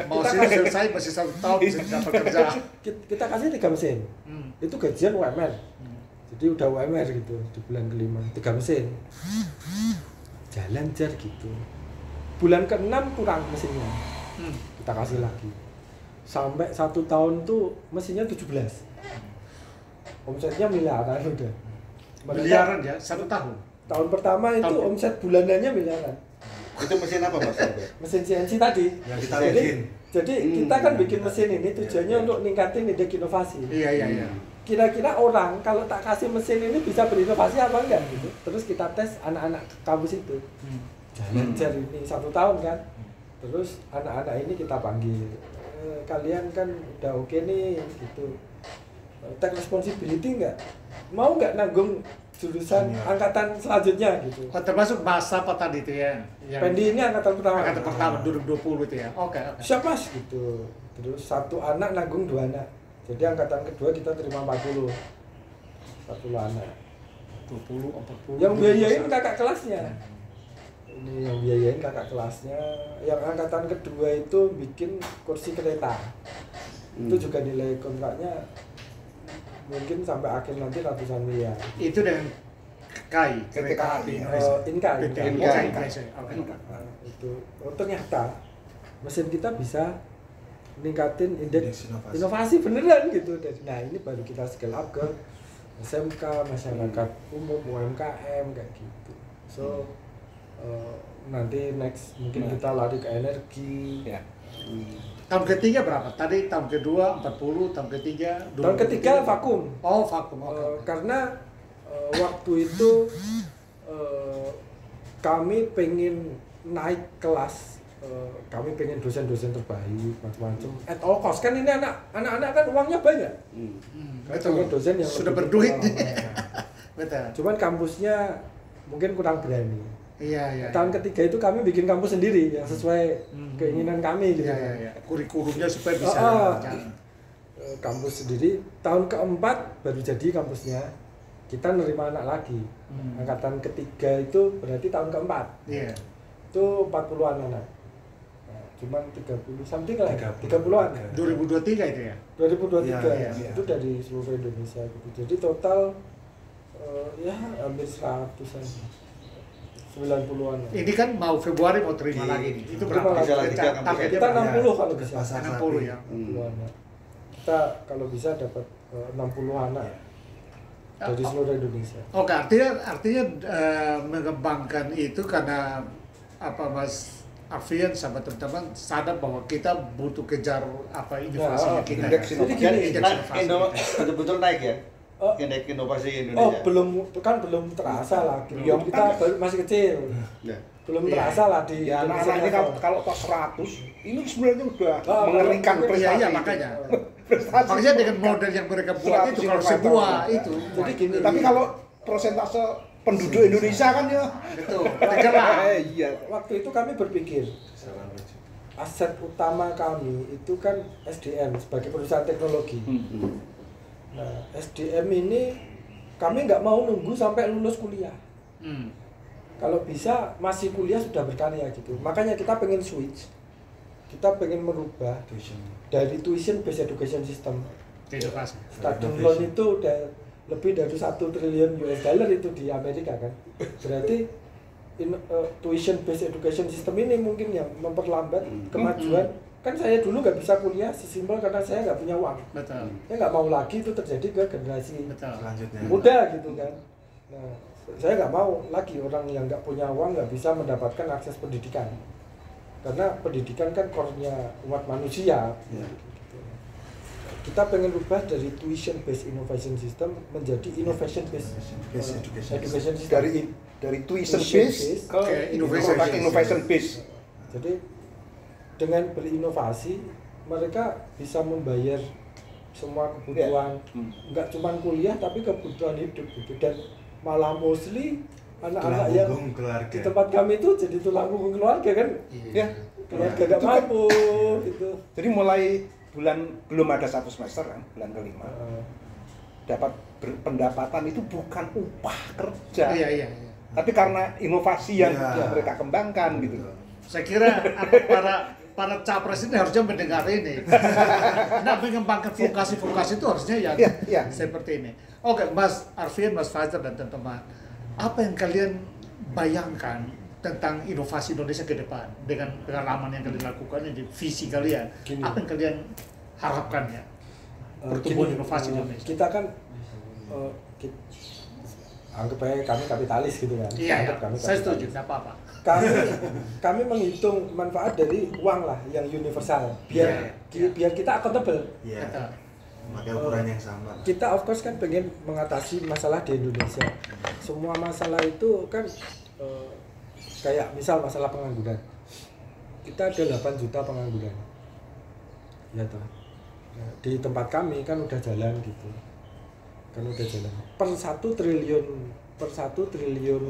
Mau selesai masih 1 tahun bisa dapat kerja. Kita kasih 3 mesin. Itu gajian UMR. Jadi udah UMR gitu di bulan kelima 3 mesin. Jalan Jar gitu. Bulan ke-6 kurang mesinnya. Kita kasih lagi. Sampai 1 tahun tuh mesinnya 17. Omsetnya miliaran udah. Miliaran ya, 1 tahun. Tahun pertama itu omset bulanannya miliaran. Itu mesin apa Mas? Mesin CNC tadi. Yang kita bikin. Jadi kita kan bikin mesin ini tujuannya untuk ningkatin indeks inovasi. Iya. Kira-kira orang kalau tak kasih mesin ini bisa berinovasi apa enggak gitu. Terus kita tes anak-anak kampus itu. Jalan Jar ini 1 tahun kan. Terus anak-anak ini kita panggil. Kalian kan udah oke nih gitu. Take responsibility enggak? Mau enggak nanggung jurusan angkatan selanjutnya gitu. Termasuk bahasa apa tadi itu ya? Pendi ini angkatan pertama. Angkatan pertama 2020 itu ya. Oke. Siap Mas gitu. Terus 1 anak nanggung 2 anak. Jadi angkatan kedua kita terima 40. 1 anak. 20, 40. Yang biayain kakak kelasnya. Ini yang biayain kakak kelasnya. Yang angkatan kedua itu bikin kursi kereta. Itu juga nilai kontraknya mungkin sampai akhir nanti ratusan miliar. Itu dengan KAI, kereta api Indonesia. Inkai. Itu ternyata mesin kita bisa meningkatin indeks inovasi beneran gitu. Nah ini baru kita scale up ke SMK, masyarakat umum, UMKM kayak gitu. So nanti next mungkin kita lari ke energi. Ya. Tahun ketiga berapa? Tadi tahun kedua 40, tahun ketiga 20. Tahun ketiga vakum. Oh vakum. Karena waktu itu kami pengen naik kelas, kami pengen dosen-dosen terbaik macam-macam. At all cost kan ini anak-anak kan uangnya banyak. Betul. Dosen yang sudah lebih berduit. Betul. Cuman kampusnya mungkin kurang berani. Iya. Tahun ketiga itu kami bikin kampus sendiri yang sesuai keinginan kami gitu. Iya. Kurikulumnya supaya bisa kampus sendiri. Tahun keempat baru jadi kampusnya. Kita nerima anak lagi. Angkatan ketiga itu berarti tahun keempat. Iya. Itu 40-an anak. Nah, cuman 30 something lah. 30-an. 2023 itu ya. 2023. Iya. Itu dari seluruh Indonesia gitu. Jadi total ya hampir 100-an. 90-an. Ini kan mau Februari mau terima lagi nih. Itu berapa? Kita 60 kalau bisa. 60 ya. 60 anak. Kita kalau bisa dapat 60 anak dari seluruh Indonesia. Oke, artinya mengembangkan itu karena apa Mas Alfian sama teman-teman sadar bahwa kita butuh kejar apa inovasinya kita. Indeks inovasi betul-betul naik ya. inovasi Oh, Indonesia. belum terasa lah. Gitu. Ya, Kita masih kecil. Nah, Belum Iya. terasa lah di Ya Indonesia anak-anak ini level. kalau tos 100 ini sebenarnya udah Oh, mengerikan kalau- prestasi. Iya, makanya. Prestasi. Makanya dengan model yang mereka buat itu kalau 100 semua kilometer. itu. Jadi gini. Tapi kalau persentase penduduk Indonesia kan ya Betul. Tergerak. iya. Waktu itu kami berpikir aset utama kami itu kan SDM sebagai perusahaan teknologi. Nah, SDM ini kami nggak mau nunggu sampai lulus kuliah. Hmm. Kalau bisa masih kuliah sudah berkarya gitu. Makanya kita pengen switch. Kita pengen merubah dari tuition based education system. Inovasi. Student loan itu udah lebih dari 1 triliun US dollar itu di Amerika kan. Berarti tuition based education system ini mungkin yang memperlambat kemajuan. Kan saya dulu nggak bisa kuliah sesimpel karena saya nggak punya uang. Betul. Saya nggak mau lagi itu terjadi ke generasi Betul. Selanjutnya. muda gitu kan. Nah, saya nggak mau lagi orang yang nggak punya uang nggak bisa mendapatkan akses pendidikan. Karena pendidikan kan core-nya umat manusia. Ya. Kita pengen rubah dari tuition based innovation system menjadi innovation based education system. Dari tuition Tuition base base ke innovation base. Jadi dengan berinovasi mereka bisa membayar semua kebutuhan, nggak cuma kuliah tapi kebutuhan hidup gitu. Dan malah mostly anak-anak Tulang yang punggung keluarga. di tempat kami itu jadi tulang punggung keluarga kan, Ya. keluarga nggak mampu gitu. Jadi mulai bulan belum ada 1 semester kan, bulan kelima. Dapat pendapatan itu bukan upah kerja. Iya, iya. Tapi karena inovasi yang Iya. mereka kembangkan gitu. Saya kira para capres ini harusnya mendengar ini. Nah, mengembangkan vokasi-vokasi itu harusnya yang Iya. seperti ini. Oke, Mas Arfian, Mas Fajar dan teman-teman, apa yang kalian bayangkan tentang inovasi Indonesia ke depan dengan pengalaman yang kalian lakukan di visi kalian? Gini. Apa yang kalian harapkan ya? Pertumbuhan inovasi Indonesia. Kita kan anggap aja kami kapitalis gitu kan. Iya, Anggap kami saya kapitalis. setuju, nggak apa-apa. Kami menghitung manfaat dari uang lah yang universal biar Iya. biar kita accountable. Iya. Betul. Pakai ukuran yang sama. Kita of course kan pengen mengatasi masalah di Indonesia. Semua masalah itu kan kayak misal masalah pengangguran. Kita ada 8 juta pengangguran. Ya toh. Nah, di tempat kami kan udah jalan gitu. Kan udah jalan. Per 1 triliun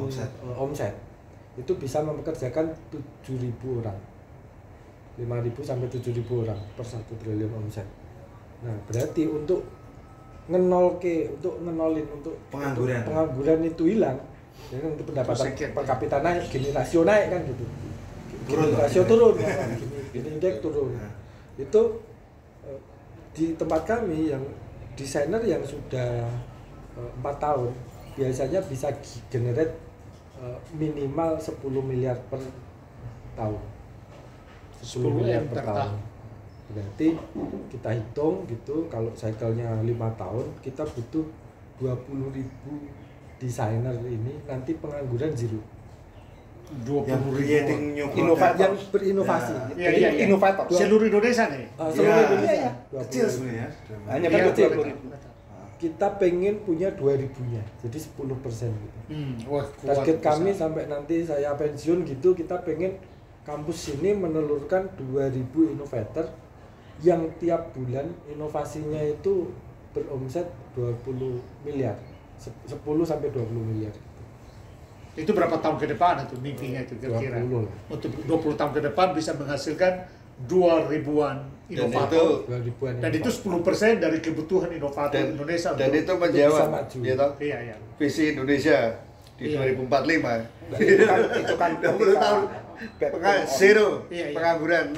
omset itu bisa mempekerjakan 7.000 orang. 5.000 sampai 7.000 orang per 1 triliun omset. Nah, berarti untuk ngenolin untuk pengangguran itu hilang, ya kan, untuk pendapatan per kapita naik, gini rasio naik kan gitu. Gini rasio turun, gini indeks turun. Itu di tempat kami yang desainer yang sudah 4 tahun biasanya bisa generate minimal 10 miliar per tahun. 10 miliar per tahun. Berarti kita hitung gitu, kalau cycle-nya 5 tahun kita butuh 20.000 desainer ini, nanti pengangguran zero. 20.000 Yang berinovasi. Iya, iya, iya. Inovator. Seluruh Indonesia nih. Seluruh Indonesia. Iya, 20.000. Kecil sebenarnya. Hanya Iya, kecil. betul. Kita pengen punya 2.000-nya, jadi 10% gitu. Wah, kuat, Target kami besar. sampai nanti saya pensiun gitu, kita pengen kampus ini menelurkan 2.000 inovator yang tiap bulan inovasinya itu beromset 20 miliar, 10 sampai 20 miliar. Itu berapa tahun ke depan itu mimpinya itu kira-kira? 20 lah. Untuk 20 tahun ke depan bisa menghasilkan 2.000-an inovator. 2.000-an Dan itu 10% dari kebutuhan inovator Indonesia. Dan untuk- itu menjawab bisa maju. ya toh, Iya, iya. visi Indonesia di Iya. 2045. Itu kan 20 tahun zero Iya, iya. pengangguran.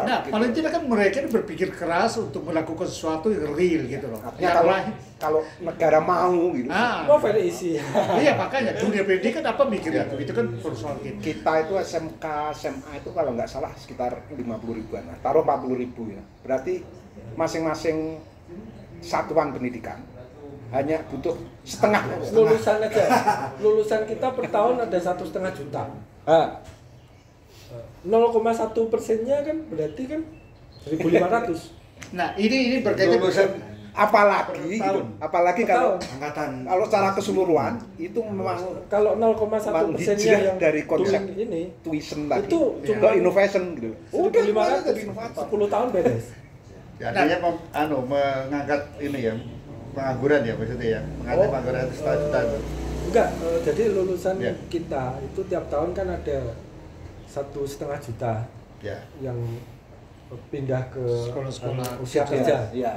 Nah, paling tidak kan mereka ini berpikir keras untuk melakukan sesuatu yang real gitu loh. Artinya Yang kalau lain. kalau negara mau gitu. Oh, very easy. Iya, makanya dunia pendidikan apa mikirnya itu kan persoalan kita. Kita itu SMK, SMA itu kalau nggak salah sekitar 50 ribuan, nah, taruh 40 ribu ya. Berarti masing-masing satuan pendidikan hanya butuh setengah. Lulusan aja. Lulusan kita per tahun ada 1,5 juta. 0,1%-nya kan berarti kan 1.500. Nah, ini berkaitan Lulusan apalagi kalau Angkatan secara keseluruhan itu memang kalau 0,1 persennya yang dari konsep ini tuition tadi itu cuma innovation gitu. 1.500 10 tahun beres. Ya, artinya mengangkat ini ya, pengangguran ya maksudnya ya, mengangkat pengangguran itu juta itu. Enggak, jadi lulusan Ya. kita itu tiap tahun kan ada 1,5 juta Ya. yang pindah ke Sekolah-sekolah usia kerja. Iya.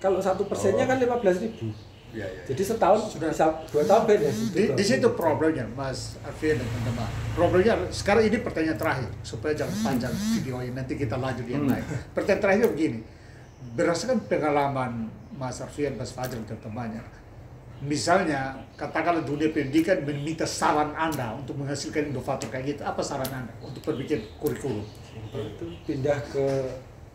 Kalau 1%-nya kan 15.000. Ya, ya. Jadi setahun Sudah. bisa 2 tahun beres. Di situ problemnya, Mas Alfian dan teman-teman. Problemnya sekarang ini pertanyaan terakhir supaya jangan panjang video ini, nanti kita lanjut yang lain. Pertanyaan terakhir begini, berdasarkan pengalaman Mas Alfian, Mas Fajar dan temannya, misalnya katakanlah dunia pendidikan meminta saran Anda untuk menghasilkan inovator kayak gitu, apa saran Anda untuk berbikin kurikulum? Itu pindah ke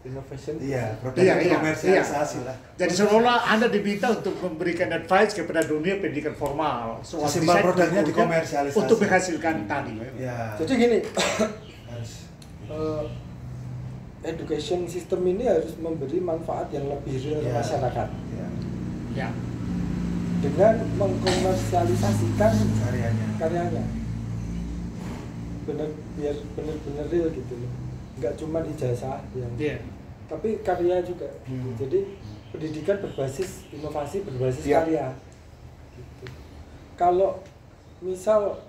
innovation. Iya, produk Iya, komersialisasi lah. Jadi seolah Anda diminta untuk memberikan advice kepada dunia pendidikan formal soal Sesimpel desain produknya kurikulum dikomersialisasi. untuk menghasilkan tadi. Ya. Jadi gini, Harus. education system ini harus memberi manfaat yang lebih real ke Ya. masyarakat Ya. Ya. dengan mengkomersialisasikan Karyanya. biar benar-benar real gitu loh, nggak cuma ijazah yang Iya. tapi karya juga. Hmm. Jadi pendidikan berbasis inovasi, berbasis Iya. karya gitu. Kalau misal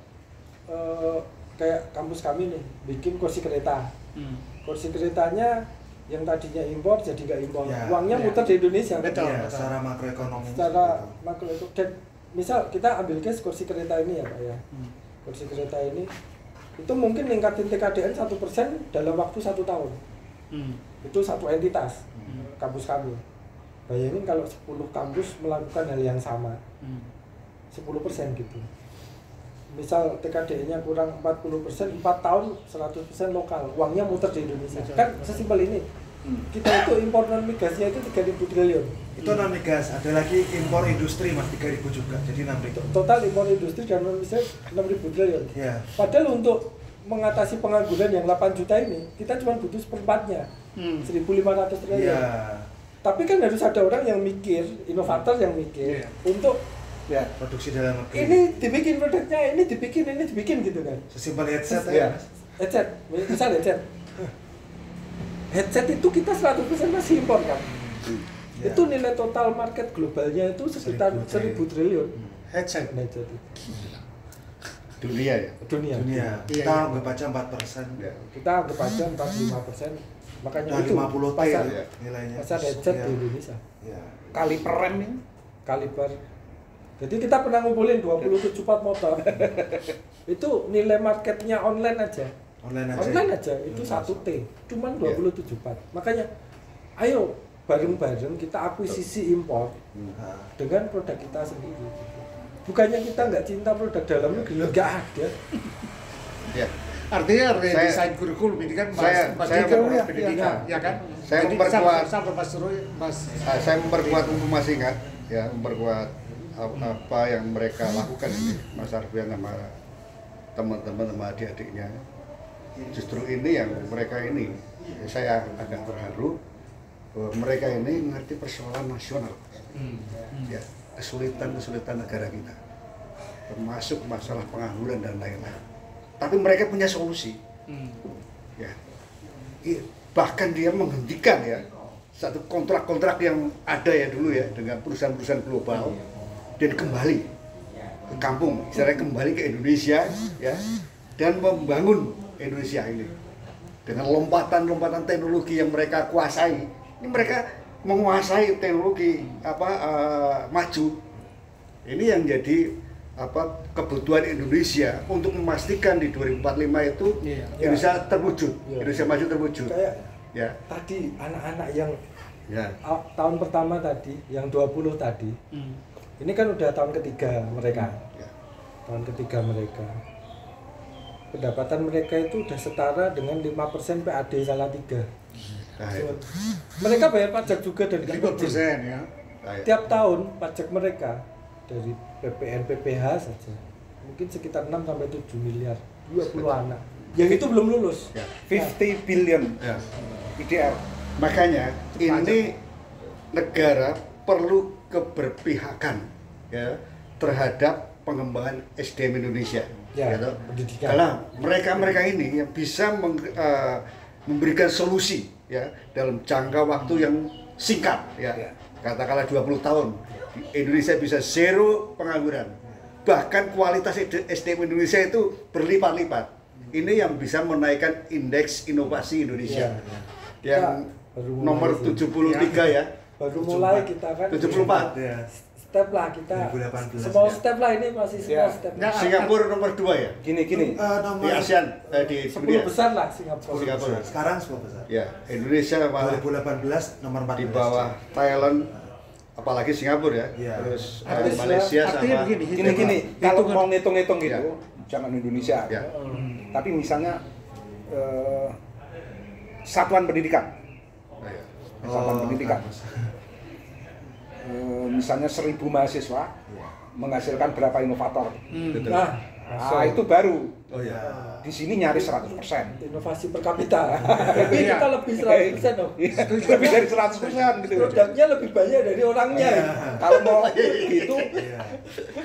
kayak kampus kami nih bikin kursi kereta, kursi keretanya yang tadinya impor jadi nggak impor, Ya, uangnya ya. muter di Indonesia. Betul. Iya, secara makroekonomi. Secara makro itu, dan misal kita ambil case kursi kereta ini ya Pak ya, kursi kereta ini itu mungkin ningkatin TKDN 1% dalam waktu 1 tahun. Itu satu entitas kampus kami. Bayangin kalau 10 kampus melakukan hal yang sama, 10% gitu. Misal TKDN-nya kurang 40%, 4 tahun 100% lokal, uangnya muter di Indonesia. Kan sesimpel ini. Kita itu impor non migasnya itu 3.000 triliun. Itu non migas, ada lagi impor industri Mas 3.000 juga. Jadi 6.000. Total impor industri dan non migas 6.000 triliun. Iya. Padahal untuk mengatasi pengangguran yang 8 juta ini, kita cuma butuh seperempatnya, 1.500 triliun. Iya. Tapi kan harus ada orang yang mikir, inovator yang mikir, Iya. untuk Ya. Produksi dalam negeri. ini dibikin produknya, ini dibikin gitu kan. Sesimpel headset Iya. ya Mas. Headset, misal headset. Headset itu kita 100% masih impor kan. Ya. Itu nilai total market globalnya itu sekitar 1.000 triliun. Headset. Headset itu. Dunia ya. Dunia. Dunia. Iya, Kita iya. anggap aja 4%. Ya. Kita anggap aja 45%. Makanya Udah itu 50 T pasar, ya. nilainya. pasar headset Iya. di Indonesia. Iya. Kaliperen ini Kaliber. Jadi kita pernah ngumpulin 27 part motor. Itu nilai marketnya online aja. Online aja itu 1 T, cuman 27 part. Makanya ayo bareng-bareng kita akuisisi impor Nah, dengan produk kita sendiri. Bukannya kita nggak cinta produk dalam negeri, nggak ada. Ya. Artinya Saya- redesain kurikulum ini kan saya pendidikan, ya kan? Saya Jadi memperkuat- sama Mas Roy, Mas. Saya memperkuat untuk Mas Ingat, ya memperkuat apa yang mereka lakukan ini, Mas Arfian sama teman-teman sama adik-adiknya. Justru ini yang mereka ini, saya agak terharu bahwa mereka ini mengerti persoalan nasional, ya kesulitan negara kita, termasuk masalah pengangguran dan lain-lain. Tapi mereka punya solusi, ya. Bahkan dia menghentikan ya satu kontrak-kontrak yang ada ya dulu ya dengan perusahaan-perusahaan global dan kembali ke kampung, istilahnya kembali ke Indonesia ya, dan membangun Indonesia ini dengan lompatan-lompatan teknologi yang mereka kuasai. Ini mereka menguasai teknologi maju. Ini yang jadi kebutuhan Indonesia untuk memastikan di 2045 itu Iya. Indonesia terwujud, Iya. Indonesia maju terwujud. Kayak Ya, tadi anak-anak yang ya. tahun pertama tadi, yang 20 tadi, ini kan udah tahun ketiga mereka. Ya. Tahun ketiga mereka. Pendapatan mereka itu udah setara dengan 5% PAD salah 3. Nah, itu. Mereka bayar pajak juga dari 5% ya. Nah, ya. Tiap tahun pajak mereka dari PPN PPH saja mungkin sekitar 6 sampai 7 miliar, 20 anak. Yang itu belum lulus. Ya. 50 billion Ya. IDR. Makanya ini negara perlu keberpihakan ya terhadap pengembangan SDM Indonesia. Ya, gitu. pendidikan. Karena mereka yang bisa memberikan solusi ya dalam jangka waktu yang singkat ya. Katakanlah 20 tahun Indonesia bisa zero pengangguran. Bahkan kualitas SDM Indonesia itu berlipat-lipat. Ini yang bisa menaikkan indeks inovasi Indonesia. Yang nomor 73 ya. Baru mulai kita kan 74 ya. step lah kita 2018 small ya. step lah, ini masih small step. Singapura nomor 2 ya. Gini. Di ASEAN di 10 dunia. besar lah Singapura. Sekarang 10 besar. Ya, Indonesia malah 2018 nomor 14. di bawah Thailand, apalagi Singapura ya. Iya. Terus Artinya- Malaysia artinya sama begini, Gini, kalau hitungan- mau ngitung-ngitung gitu, Ya. jangan Indonesia. Ya. Tapi misalnya satuan pendidikan. Nah, ya. Satuan pendidikan. Misalnya 1000 mahasiswa menghasilkan berapa inovator. Betul. Nah, Nah, itu baru. Oh ya. Di sini nyaris 100%. inovasi per kapita. Tapi kita lebih 100% dong. Lebih dari 100% gitu. Produknya lebih banyak dari orangnya. Kalau mau gitu, Iya.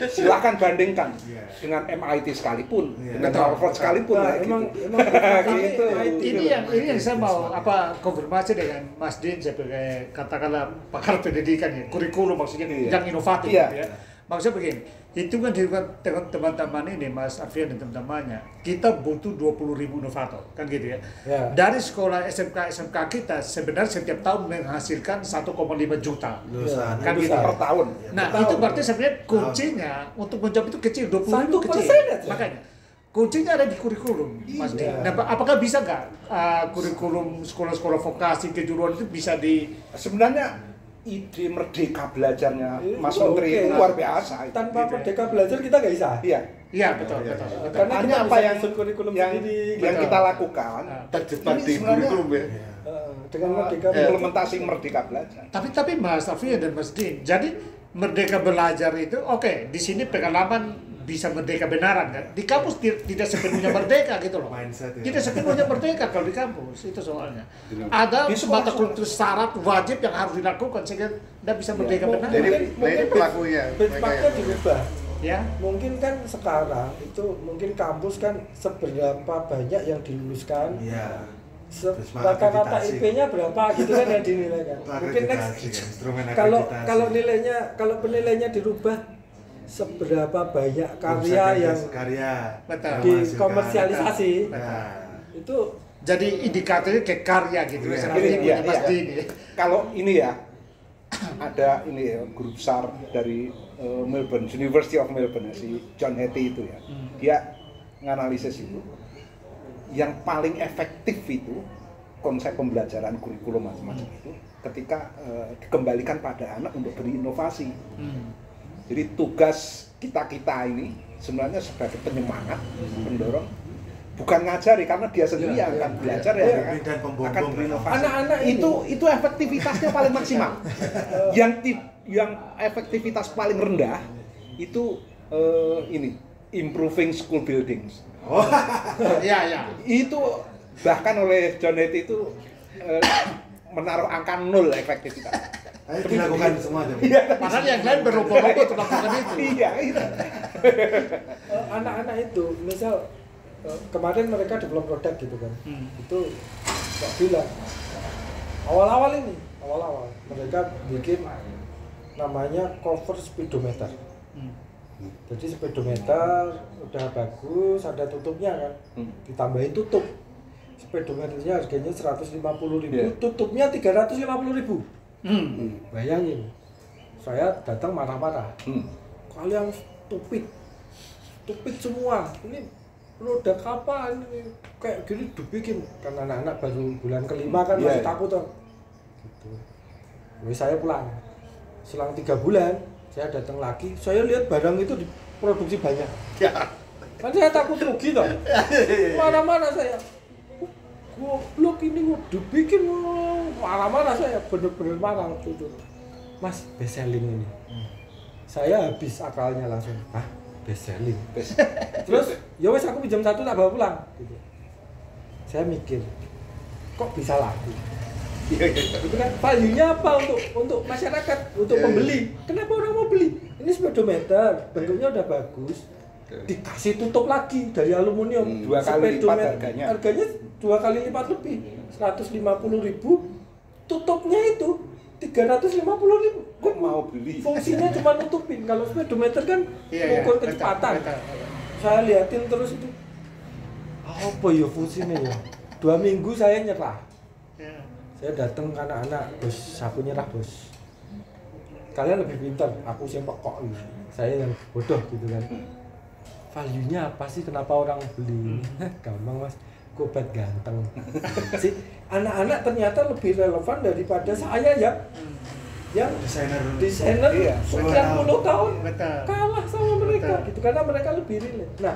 silakan bandingkan Iya. dengan MIT sekalipun, Iya. dengan Harvard sekalipun. Nah, ya, emang gitu. gitu. ini yang saya mau konfirmasi dengan Mas Din sebagai katakanlah pakar pendidikan ya, kurikulum maksudnya yang inovatif Iya. gitu ya. Maksudnya begini, hitungan dengan teman-teman ini Mas Alfian dan teman-temannya, kita butuh 20.000 inovator kan gitu ya. Ya. Dari sekolah SMK kita sebenarnya setiap tahun menghasilkan 1,5 juta. Lulusan. Kan gitu. Per tahun. Nah, Betul. itu berarti sebenarnya kuncinya untuk menjawab itu kecil, 20.000 kecil. 1% aja. Makanya kuncinya ada di kurikulum, Mas Din. Nah, apakah bisa nggak kurikulum sekolah-sekolah vokasi kejuruan itu bisa di Sebenarnya ide merdeka belajarnya Mas Itu Menteri oke. itu luar biasa. Tanpa Gitu ya. merdeka belajar kita nggak bisa. Iya. Iya, betul. Karena Hanya kita apa bisa yang susun kurikulum yang, sendiri. yang gitu. kita lakukan Terjebak ini di sebenarnya kurikulum ya. Dengan merdeka belajar. implementasi merdeka belajar. Tapi Mas Alfian dan Mas Din, jadi merdeka belajar itu oke, di sini pengalaman bisa merdeka benaran kan. Di kampus tidak sepenuhnya merdeka gitu loh. Mindset ya. Tidak sepenuhnya merdeka kalau di kampus, itu soalnya. Ada Di sekolah- mata kultur syarat wajib yang harus dilakukan sehingga tidak bisa merdeka Mungkin- benaran. Jadi mungkin ini pelakunya. benchmarknya dirubah. Ya. Mungkin kan sekarang itu mungkin kampus kan seberapa banyak yang diluluskan, Iya. rata-rata IP-nya berapa gitu kan yang dinilai kan. Mungkin next Akreditasi kan, instrumen kalau akreditasi. kalau penilaiannya dirubah, seberapa banyak karya yang karya Betul. dikomersialisasi Nah, itu Jadi indikatornya kayak karya gitu ya, Iya. seperti Iya, punya Mas iya. Din ya. Kalau ini ya ada ini ya, guru besar dari Melbourne, University of Melbourne, si John Hattie itu ya. Dia nganalisis itu yang paling efektif itu konsep pembelajaran kurikulum macam-macam itu ketika dikembalikan pada anak untuk berinovasi. Jadi tugas kita ini sebenarnya sebagai penyemangat, pendorong, bukan ngajari karena dia sendiri yang akan belajar ya, dan pembombong akan berinovasi. anak-anak ini Itu efektivitasnya paling maksimal. yang efektivitas paling rendah itu ini improving school buildings. Iya, iya. Itu bahkan oleh John Hattie itu menaruh angka 0 efektivitas. ayo dilakukan semua jadi. Padahal yang lain berlomba-lomba untuk melakukan itu. Iya, itu. anak-anak itu misal kemarin mereka develop produk gitu kan, itu nggak bilang awal-awal mereka bikin namanya cover speedometer. Jadi speedometer udah bagus, ada tutupnya kan, ditambahin tutup. Speedometernya harganya 150.000, Yeah. tutupnya 350.000. Bayangin, saya datang marah-marah. Kalian stupid semua. Ini produk apa ini kayak gini dibikin? Karena anak-anak baru bulan kelima kan masih takut tuh. Gitu. Lalu saya pulang. Selang 3 bulan, saya datang lagi. Saya lihat barang itu diproduksi banyak. Kan saya takut rugi toh. Marah-marah saya. Goblok ini kok dibikin, marah-marah saya, bener-bener marah waktu itu. Mas, best selling ini. Saya habis akalnya langsung. Hah? Best selling. Terus, ya wes aku pinjam 1 tak bawa pulang gitu. Saya mikir, kok bisa laku? Itu kan value-nya apa untuk masyarakat, untuk pembeli. Kenapa orang mau beli? Ini speedometer, bentuknya udah bagus. Dikasih tutup lagi dari aluminium. 2 kali lipat harganya. Harganya 2 kali lipat lebih. 150.000. Tutupnya itu 350.000. Kok mau beli? Fungsinya cuma nutupin. Kalau speedometer kan mengukur kecepatan. Saya liatin terus itu. Apa ya fungsinya ya? 2 minggu saya nyerah. Saya datang ke anak-anak, bos, aku nyerah bos. Kalian lebih pintar, aku sih pokok gitu. Saya yang bodoh gitu kan. Value-nya apa sih? Kenapa orang beli? Gampang mas, gobat ganteng. Si anak-anak ternyata lebih relevan daripada saya ya. Yang desainer iya, sekian puluh tahun Betul. kalah sama mereka gitu karena mereka lebih relate. Nah,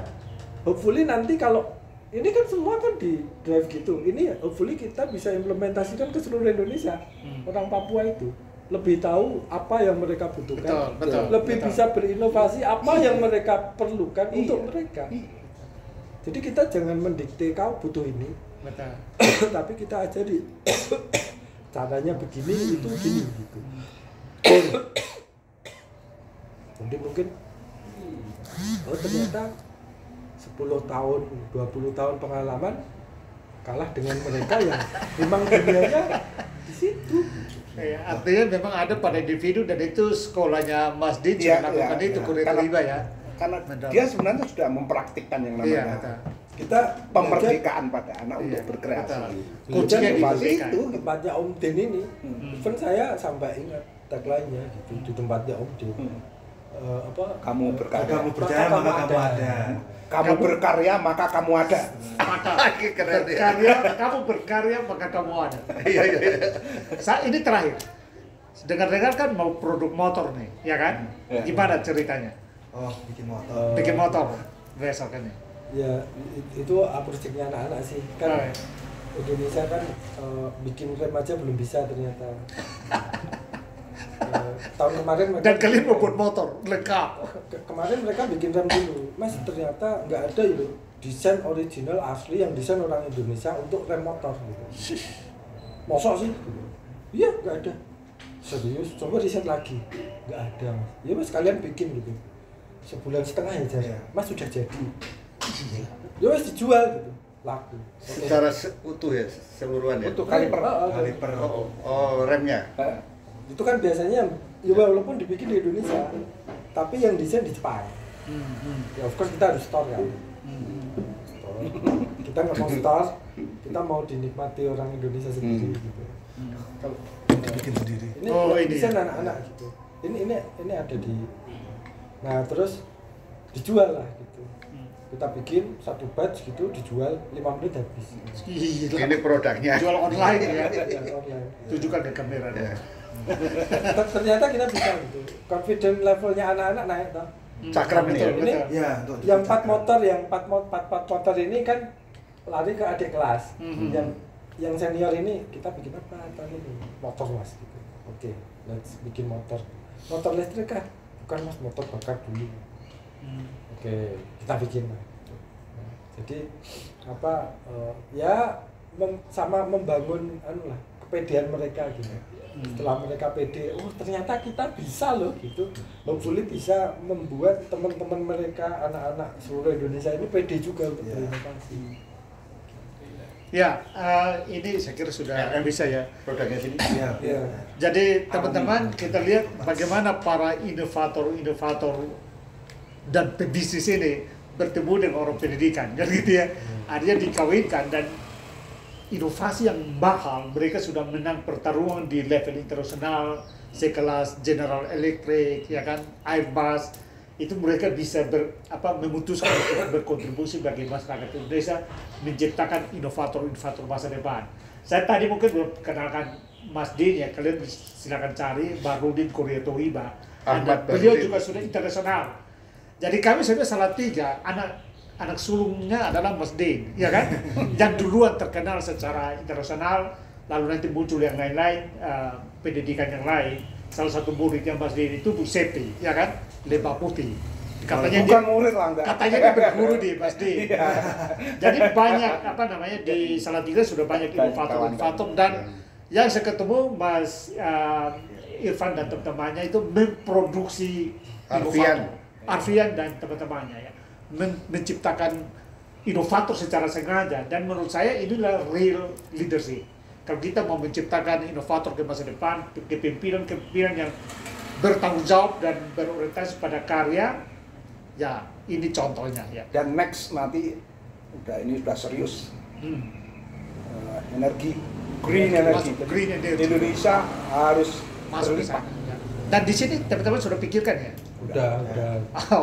hopefully nanti kalau ini kan semua kan di drive gitu. Ini hopefully kita bisa implementasikan ke seluruh Indonesia. Orang Papua itu lebih tahu apa yang mereka butuhkan, lebih bisa berinovasi apa yang mereka perlukan untuk mereka. Jadi kita jangan mendikte kau butuh ini, tapi kita ajari caranya begini, itu gini gitu. Jadi mungkin ternyata 10 tahun, 20 tahun pengalaman kalah dengan mereka yang memang dunianya di situ. Artinya memang ada pada individu dan itu sekolahnya Mas Din melakukan itu kuliah riba ya. Karena dia sebenarnya sudah mempraktikkan yang namanya Kita pemerdekaan pada anak untuk berkreasi. Kuncinya itu tempatnya Om Din ini. Even saya sampai ingat tagline-nya gitu di tempatnya Om Din. Kamu berkarya, Kamu percaya maka kamu ada. Kamu berkarya maka kamu ada. Kamu berkarya maka kamu ada. Iya. Ini terakhir. Dengar-dengar kan mau produk motor nih, ya kan? Gimana ceritanya? Oh, bikin motor. Bikin motor besok kan ya? Ya itu projeknya anak-anak sih kan. Indonesia kan bikin rem aja belum bisa ternyata. Tahun kemarin mereka dan kalian membuat motor lengkap. Kemarin mereka bikin rem dulu, mas ternyata nggak ada itu desain original asli yang desain orang Indonesia untuk rem motor gitu. Mosok sih? Iya nggak ada. Serius, coba riset lagi, nggak ada mas. Ya mas kalian bikin gitu, 1,5 bulan aja, mas sudah jadi. Ya mas dijual gitu, laku. Secara utuh ya, seluruhan ya? Untuk kaliper. Remnya? Itu kan biasanya ya walaupun dibikin di Indonesia tapi yang desain di Jepang. Ya of course kita harus store kan. Store. Kita nggak mau store, kita mau dinikmati orang Indonesia sendiri gitu. Kalau bikin sendiri. Ini desain anak-anak gitu. Ini ada di. Nah terus dijual lah gitu. Kita bikin 1 batch gitu dijual 5 menit habis. Ini produknya. Jual online ya. Online. Tunjukkan ke kamera. Ya. Ternyata kita bisa gitu. Confident levelnya anak-anak naik toh. Cakram ini. Ini Ya, yang 4 motor, yang 4 motor ini kan lari ke adik kelas. Yang senior ini kita bikin apa? Tahun ini motor mas gitu. Oke, let's bikin motor. Motor listrik kah? Bukan mas, motor bakar dulu. Oke, kita bikin lah. Jadi apa? Sama membangun kepedean mereka gitu. Setelah mereka pede, oh ternyata kita bisa loh gitu. Hopefully bisa membuat teman-teman mereka, anak-anak seluruh Indonesia ini pede juga untuk berinovasi. Ya, ini saya kira sudah bisa ya. Produknya sini. Ya. Jadi teman-teman kita lihat bagaimana para inovator dan pebisnis ini bertemu dengan orang pendidikan, kan gitu ya. Artinya dikawinkan dan inovasi yang mahal, mereka sudah menang pertarungan di level internasional sekelas General Electric, ya kan, Airbus, itu mereka bisa memutuskan untuk berkontribusi bagi masyarakat Indonesia menciptakan inovator-inovator masa depan. Saya tadi mungkin belum kenalkan Mas Din ya, kalian silakan cari Barudin Koryatowiba. Beliau juga sudah internasional. Jadi kami sebenarnya salah 3 anak sulungnya adalah Mas Din, ya kan? Yang duluan terkenal secara internasional, lalu nanti muncul yang lain-lain, pendidikan yang lain. Salah satu muridnya Mas Din itu Bu Sepi, ya kan? Lebah Putih. Katanya bukan murid lah, enggak. Katanya dia berguru di Mas Din. Jadi banyak di Salatiga sudah banyak inovator dan Yang saya ketemu Mas Irfan dan teman-temannya itu memproduksi Arfian dan teman-temannya ya, menciptakan inovator secara sengaja, dan menurut saya inilah real leadership. Kalau kita mau menciptakan inovator ke masa depan, kepemimpinan yang bertanggung jawab dan berorientasi pada karya, ya ini contohnya ya. Dan next nanti ini sudah serius. Energi green energy. Indonesia harus masuk ke sana. Ya. Dan di sini teman-teman sudah pikirkan ya? Udah.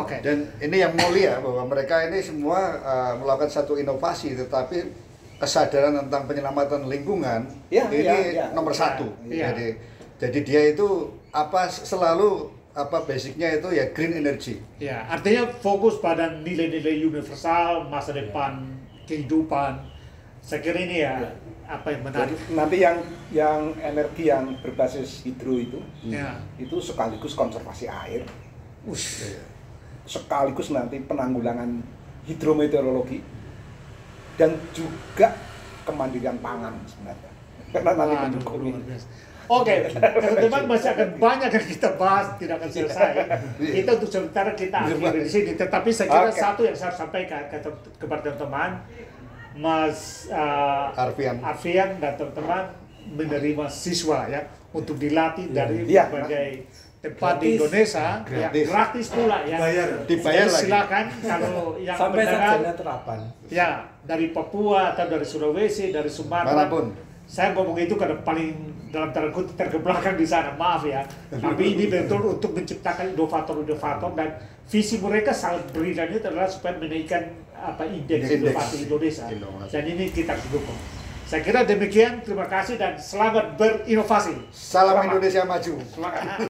Oke. Dan ini yang mulia bahwa mereka ini semua melakukan satu inovasi, tetapi kesadaran tentang penyelamatan lingkungan ini nomor satu. Jadi dia itu selalu basicnya itu ya green energy. Ya, artinya fokus pada nilai-nilai universal masa depan kehidupan. Saya kira ini ya apa yang menarik. Jadi, nanti yang energi yang berbasis hidro itu, itu sekaligus konservasi air, sekaligus nanti penanggulangan hidrometeorologi, dan juga kemandirian pangan sebenarnya. Karena nanti mendukung ini. Oke, teman-teman masih akan banyak yang kita bahas, tidak akan selesai. Itu untuk sementara kita akhiri di sini. Tetapi saya kira satu yang saya sampaikan kepada teman-teman, Mas Arfian dan teman-teman menerima siswa ya untuk dilatih dari berbagai tempat di Indonesia, gratis pula ya. Dibayar lagi. Silakan kalau yang sampai beneran, sarjana terapan. ya dari Papua atau dari Sulawesi, dari Sumatera. Manapun. Saya ngomong itu karena paling dalam tanda kutip terkebelakang di sana, maaf ya. Tapi ini betul untuk menciptakan inovator-inovator, dan visi mereka sangat brilian itu adalah supaya menaikkan indeks inovasi Indonesia. Dan ini kita harus dukung. Saya kira demikian, terima kasih dan selamat berinovasi. Salam Indonesia maju.